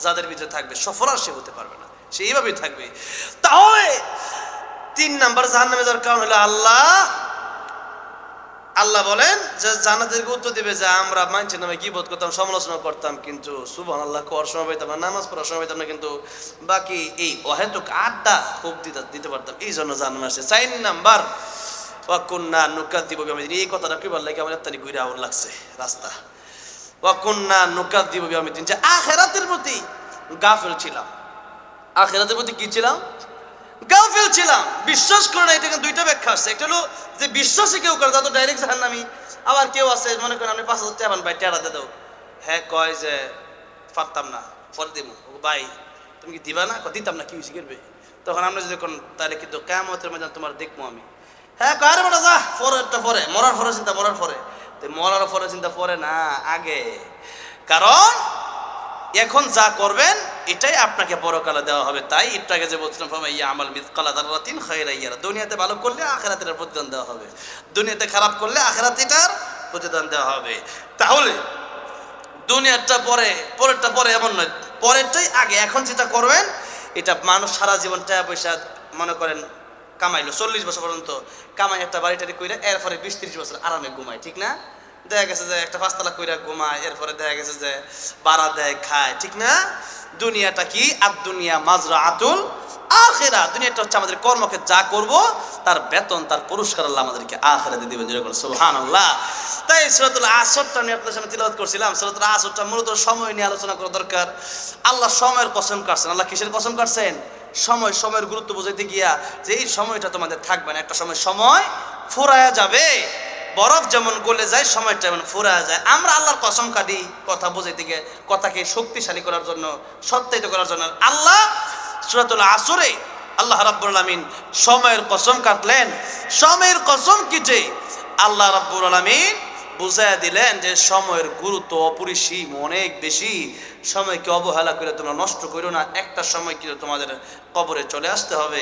যাদের ভিতরে থাকবে সফল আর সে হতে পারবে না সে এইভাবেই থাকবে তাহলে 3 নাম্বার জাহান্নামে যাওয়ার কারণ হলো আল্লাহ বলেন যে জান্নাতের উত্তর দিবে যে আমরা মানুষের নামে গীবত করতাম সমালোচনা করতাম কিন্তু সুবহানাল্লাহ করার সময় পাইতাম না নামাজ পড়ার সময় পাইতাম না কিন্তু বাকি এই অহেতুক আড্ডা খুব দিতে পারতাম এই জন্য জাহান্নামে আসছে 4 নাম্বার ওয়া কুন্না নুকাযযিবু বিয়াউমিদ্দিন এই কথাটা কি বললে কি আমার এতটাই ঘুরে আউল লাগছে রাস্তা ওয়া কুন্না নুকাযযিবু বিয়াউমিদ্দিন যে আখিরাতের প্রতি গাফিল ছিলাম আখিরাতের প্রতি কি ছিলাম গাফিল ছিলাম বিশ্বাস করে না এটা দুইটা ব্যাখ্যা আছে একটা হলো যে বিশ্বাসই কেউ করে তা তো ডাইরেক্ট জাহান্নামী আবার কেউ আছে মনে করেন আপনি 5,000 টাকা পান ভাই টাকা দিয়ে দাও হ্যাঁ কয় যে পারতাম না পরে দিব ভাই তুমি কি দিবা না দিতাম না কি হয়েছে করবে তখন আমরা যদি কোন তাহলে কিন্তু কিয়ামতের ময়দানে তোমার দেখবো আমি হ্যাঁ কয় আরে বেটা যা পরে মরার পরে চিন্তা মরার পরে চিন্তা পরে না আগে কারণ এখন যা করবেন এটাই আপনাকে পরকালে দেওয়া হবে তাই একটু আগে যে বলছিলাম ফামাইয়া আমাল মিসকালা যাররাতিন খায়রান ইয়ারা দুনিয়াতে ভালো করলে আখিরাতের প্রতিদান দেওয়া হবে দুনিয়াতে খারাপ করলে আখিরাতে এটার প্রতিদান দেওয়া হবে তাহলে দুনিয়াটা পরেরটা পরে এমন নয় পরেরটাই আগে এখন যেটা করবেন এটা মানুষ সারা জীবন টাকা পয়সা মনে করেন কামাইলো 40 বছর পর্যন্ত কামাই একটা বাড়ি টাড়ি কইরা এরপরে 20-30 বছর আরামে ঘুমায়, ঠিক না? দেখা গেছে যে একটা 5 তলা কইরা ঘুমায়, এরপরে দেখা গেছে যে বাড়া দেয়, খায়, ঠিক না? দুনিয়াটা কি? দুনিয়া মাজরাআতুল আখিরা। দুনিয়াটা হচ্ছে আমাদের কর্মকে যা করব তার বেতন, তার পুরস্কার আল্লাহ আমাদেরকে আখিরাতে দিবেন। যেরকম সুবহানাল্লাহ। তাই সূরাতুল আসরটা আমি আপনাদের সামনে তিলাওয়াত করছিলাম। সূরাতুল আসরটা মূলত সময় নিয়ে আলোচনা করা দরকার। আল্লাহ সময়ের কসম কাটছেন। আল্লাহ কিসের কসম কাটছেন? সময়ের গুরুত্ব বুঝাইতে গিয়া যে এই সময়টা তোমাদের থাকবে না, একটা সময় ফুরায়া যাবে। বরফ যেমন গলে যায়, সময়টা যেমন ফুরায়া যায়। আমরা আল্লাহর কসম কাটি কথা বুঝাইতে গিয়ে, কথাকে শক্তিশালী করার জন্য, সত্যায়িত করার জন্য। আল্লাহ সূরাতুল আসরে আল্লাহ রাব্বুল আলামিন সময়ের কসম কাটলেন। সময়ের কসম কিটে আল্লাহ রাব্বুল আলামিন বুঝাইয়া দিলেন যে সময়ের গুরুত্ব অপরিসীম, অনেক বেশি। সময়কে অবহেলা করে তোমরা নষ্ট করো না। একটা সময় কিন্তু তোমাদের কবরে চলে আসতে হবে।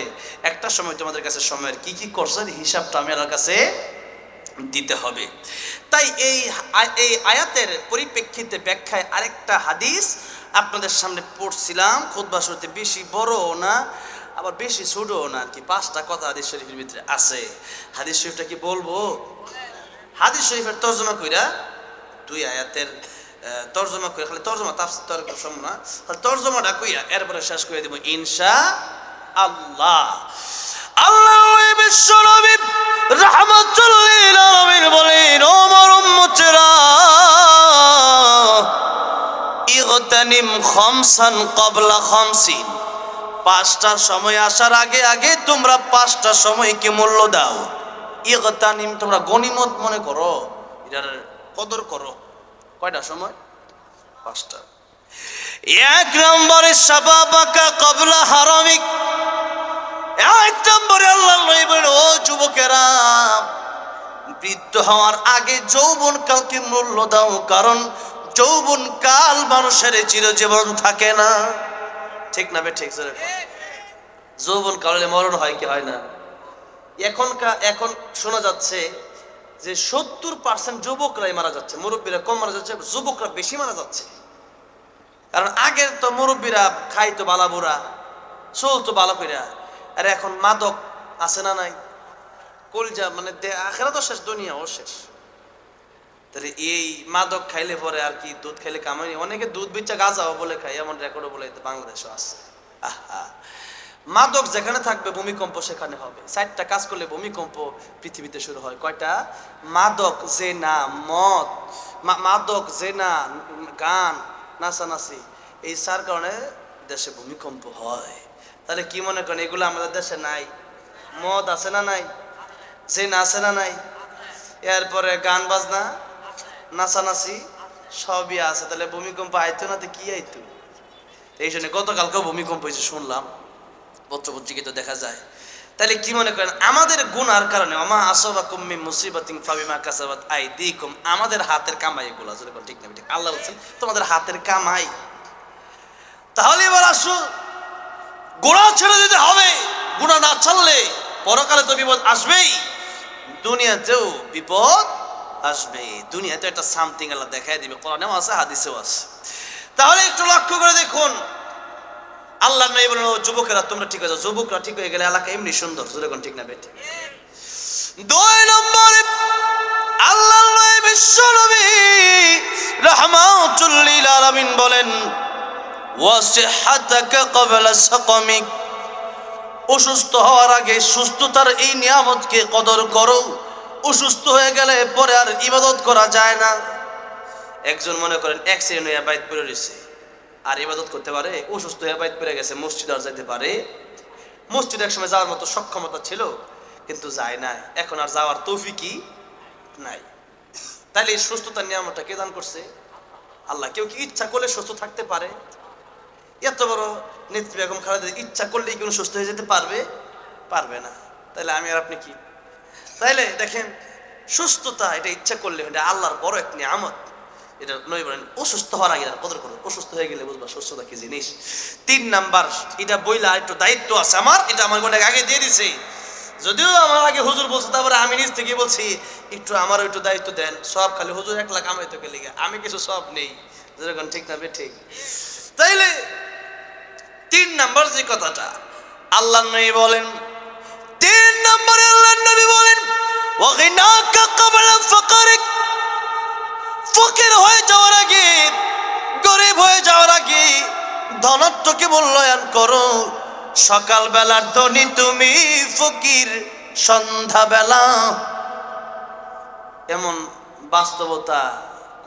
একটা সময় তোমাদের কাছে সময়ের কি কি করছেন হিসাবটা আমি আল্লাহর কাছে দিতে হবে। তাই এই আয়াতের পরিপ্রেক্ষিতে ব্যাখ্যায় আরেকটা হাদিস আপনাদের সামনে পড়ছিলাম। খুতবা শুরুতে বেশি বড়ও না, আবার বেশি ছোটও না, আর কি 5টা কথা হাদিস শরীফের ভিতরে আছে। হাদিস শরীফটা কি বলবো? হাদিস শরীফের তর্জমা কইরা 2 আয়াতের তর্জমা করে, খালি তর্জমা তাফসীর সম্ভব না, খালি তর্জমাটা কইয়া এরপরে শেষ করে দেব ইনশাআল্লাহ। আল্লাহ বিশ্বনবী রাহমাতুল লিল আলামিন বলেন, ও আমার উম্মতেরা, ইগতানিম খামসান ক্বাবলা খামসিন। 5টা সময় আসার আগে আগে তোমরা 5টা সময়কে মূল্য দাও। ইগতানিম, তোমরা গনিমত মনে করো, এটার কদর করো। কয়টা সময়? 5টা। 1 নম্বরে শাবাবাকা ক্বাবলা হারামিক। 1 নম্বরে আল্লাহ নবী বলেন, ও যুবকেরা, বৃদ্ধ হওয়ার আগে যৌবনকালকে মূল্য দাও, কারণ যৌবনকাল মানুষের চিরজীবন থাকে না, ঠিক না? ঠিক। যৌবনকালে মরণ হয় কি হয় না? এখন শোনা যাচ্ছে যে 70% যুবকরাই মারা যাচ্ছে। মুরব্বীরা কম মারা যাচ্ছে, যুবকরা বেশি মারা যাচ্ছে। কারণ আগের তো মুরব্বীরা খাইতো বালাবুরা, চলতো বালা কইরা। আর এখন মাদক আছে না নাই? কলজা মানে আখেরা তো শেষ, দুনিয়াও শেষ। তাহলে এই মাদক খাইলে পরে আর কি, দুধ খাইলে কামাই। অনেকে দুধ বিচ্ছা গাঁজাও বলে খায়, এমন রেকর্ডও বলে বাংলাদেশও আছে। আহা, মাদক যেখানে থাকবে ভূমিকম্প সেখানে হবে। 4টা কাজ করলে ভূমিকম্প পৃথিবীতে শুরু হয়। কয়টা? মাদক, জেনা, মদ, মাদক, জেনা, গান, নাচানাচি, এই 4 কারণে দেশে ভূমিকম্প হয়। তাহলে কি মনে করেন এগুলো আমাদের দেশে নাই? মদ আছে না নাই? জেনা আছে না নাই? এরপরে গান বাজনা, নাচানাচি সবই আছে। তাহলে ভূমিকম্প আইতো না তো কি আইতো? এই জন্য গতকালকেও ভূমিকম্প হয়েছে শুনলাম, পত্রপত্রিকাতে দেখা যায়। তাহলে কি মনে করেন আমাদের গুনার কারণে, আমা আসাবাকুম মিন মুসিবাতিন ফাবিমা কাসাবাত আইদিকুম, আমাদের হাতের কামাই এগুলো, যেরকম ঠিক না? ঠিক। আল্লাহ বলছেন তোমাদের হাতের কামাই। তাহলে এবার আসো, গুনাহ ছেড়ে দিতে হবে। গুনাহ না ছাড়লে পরকালে তো বিপদ আসবেই, দুনিয়াতেও বিপদ আসবে। দুনিয়াতে একটা সামথিং আল্লাহ দেখাই দিবে, কোরআনেও আছে, হাদিসেও আছে। তাহলে একটু লক্ষ্য করে দেখুন, আল্লাহ নবী বলেন, ও যুবকেরা তোমরা ঠিক হয়ে যাও। যুবকরা ঠিক হয়ে গেলে এলাকা এমনি সুন্দর, যেরকম ঠিক না? বেটি। 2 নম্বরে আল্লাহ নবী বিশ্বনবী রাহমাতুল লিল আলামিন বলেন, ওয়াসিহাতাকা ক্বাবলা সাকামিক। অসুস্থ হওয়ার আগে সুস্থতার এই নিয়ামতকে কদর করো। অসুস্থ হয়ে গেলে পরে আর ইবাদত করা যায় না। একজন মনে করেন অ্যাক্সিডেন্ট হয়ে বাইত পড়ে রয়েছে, আর ইবাদত করতে পারে? অসুস্থ হয়ে বাইত পড়ে গেছে, মসজিদ আর যাইতে পারে? মসজিদ একসময় যাওয়ার মতো সক্ষমতা ছিল, কিন্তু যায় না। এখন আর যাওয়ার তৌফিকই নাই। তাহলে এই সুস্থতার নিয়ামতটা কে দান করছে? আল্লাহ। কেউ কি ইচ্ছা করলে সুস্থ থাকতে পারে? এত বড় নেত্রী বেগম খালেদা ইচ্ছা করলেই কোনো সুস্থ হয়ে যেতে পারবে? পারবে না। তাহলে আমি আর আপনি কি? তাইলে দেখেন, সুস্থতা এটা ইচ্ছা করলে এটা আল্লাহর বড় এক নিয়ামত। এটা নবী বলেন অসুস্থ হওয়ার আগে কদর করো, অসুস্থ হয়ে গেলে বুঝবা সুস্থতা কি জিনিস। 3 নাম্বার, এটা বইলা একটু দায়িত্ব আছে আমার, এটা আমার অনেক আগে দিয়ে দিছে, যদিও আমার আগে হুজুর বলছে, তারপরে আমি নিজ থেকে বলছি একটু আমারও একটু দায়িত্ব দেন। সব খালি হুজুর 1 লাখ কামাইতে গেলে আমি কিছু সব নেই, যেরকম ঠিক না? ঠিক। তাইলে 3 নাম্বার যে কথাটা আল্লাহ নবী বলেন, তিন নম্বরে আল্লাহর নবী বলেন ওয়াগিনাকা ক্বাবলা ফাকরিক, ফকির হয়ে যাওয়ার আগে, গরিব হয়ে যাওয়ার আগে ধনত্বকে মূল্যায়ন করো। সকাল বেলার ধনী তুমি, ফকির সন্ধ্যাবেলা। এমন বাস্তবতা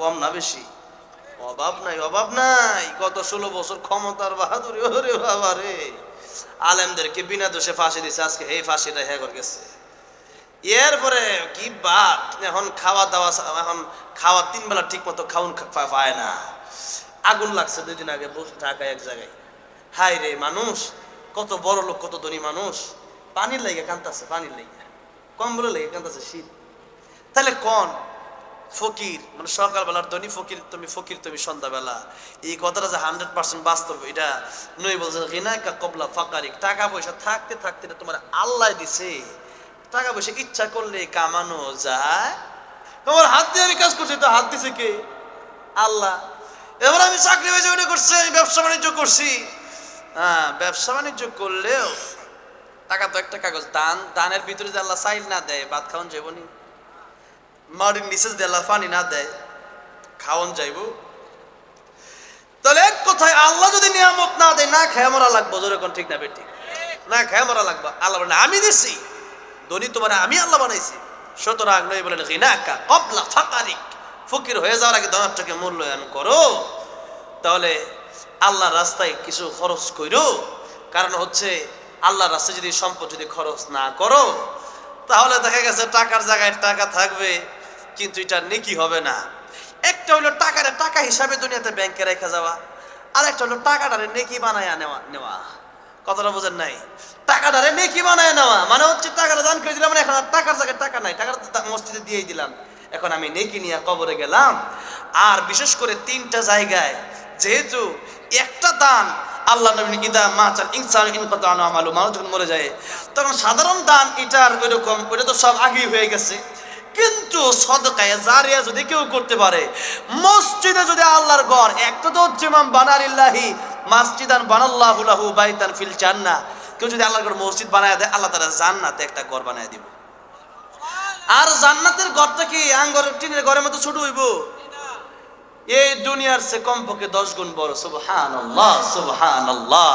কম না বেশি? অভাব নাই, অভাব নাই। গত 16 বছর ক্ষমতার বাহাদুরি, ওরে বাবা রে, আলেমদেরকে বিনা দোষে ফাঁসি দিছে। আজকে এই ফাঁসিটা হ্যাঁ করে গেছে। এরপরে কি বাদ, এখন খাওয়া দাওয়া, এখন খাওয়া 3 বেলা ঠিক মতো খাউন পায় না। আগুন লাগছে 2 দিন আগে ঢাকায় এক জায়গায়। হাই রে, মানুষ কত বড় লোক, কত ধনী মানুষ পানির লেগে কান্তাছে, পানির লেগে, কম্বলের লেগে কান্তাছে, শীত। তাহলে কোন ফকির, মানে সকালবেলার ধনী ফকির তুমি, ফকির তুমি সন্ধ্যাবেলা। এই কথাটা যে 100% বাস্তব, এটা নই বলছে গিনাকা ক্বাবলা ফাকরিক। টাকা পয়সা থাকতে থাকতে তোমার আল্লাহ দিছে। টাকা পয়সা ইচ্ছা করলে কামানো যায়। তোমার হাত দিয়ে আমি কাজ করছি, তো হাত দিছে কে? আল্লাহ। এবার আমি চাকরি বাকরি করছি, আমি ব্যবসা বাণিজ্য করছি। হ্যাঁ, ব্যবসা বাণিজ্য করলেও টাকা তো একটা কাগজ। দানের ভিতরে যে আল্লাহ চাইল না দেয়, ভাত খাওয়ান যাবনি। মাটির নিচে যদি আল্লাহ পানি না দেয়, খাওয়ান যাইব? তাহলে এক কথায় আল্লাহ যদি নিয়ামত না দেয়, না খেয়ে মরা লাগবো। যেরকম ঠিক না বেটি? না খেয়ে মরা লাগবো। আল্লাহ বলেন আমি দিছি, ধনী তোমার আমি আল্লাহ বানাইছি। সুতরাং নবী বলেন গিনাকা ক্বাবলা ফাকরিক, ফকির হয়ে যাওয়ার আগে ধনটাকে মূল্যায়ন করো। তাহলে আল্লাহর রাস্তায় কিছু খরচ করো। কারণ হচ্ছে আল্লাহর রাস্তায় যদি সম্পদ যদি খরচ না করো, তাহলে দেখা গেছে টাকার জায়গায় টাকা থাকবে, কিন্তু এটা নেকি হবে না। একটা হলো টাকারে টাকা হিসাবে দুনিয়াতে ব্যাংকে রেখে যাওয়া, আর একটা হলো টাকাটারে নেকি বানায় নেওয়া। কথাটা বোঝেন নাই? টাকাটারে নেকি বানায় নেওয়া মানে হচ্ছে টাকাটা দান করে দিলাম, এখন আর টাকার জায়গায় টাকা নাই, টাকাটা মসজিদে দিয়েই দিলাম, এখন আমি নেকি নিয়ে কবরে গেলাম। আর বিশেষ করে 3টা জায়গায়, যেহেতু একটা দান আল্লাহ নবী ইদা মাতাল ইনসানু ইনকাতা আনহু আমালু, মানুষ যখন মরে যায় তখন সাধারণ দান এটার ওইরকম, ওইটা তো সব আগেই হয়ে গেছে। কিন্তু সদকায়ে জারিয়া যদি কেউ করতে পারে, মসজিদে যদি আল্লাহর ঘর, একটা তো হচ্ছে ইমাম বানালিল্লাহি মাসজিদান বানাল্লাহু লাহু বাইতান ফিল জান্নাহ, কেউ যদি আল্লাহর ঘর মসজিদ বানায় দেয়, আল্লাহ তাআলা জান্নাতে একটা ঘর বানায় দিব। আর জান্নাতের ঘরটা কি আঙ্গরের টিনের ঘরের মতো ছোট হইব? এই দুনিয়ার চেয়ে কমপক্ষে 10 গুণ বড়। সুবহানাল্লাহ, সুবহানাল্লাহ।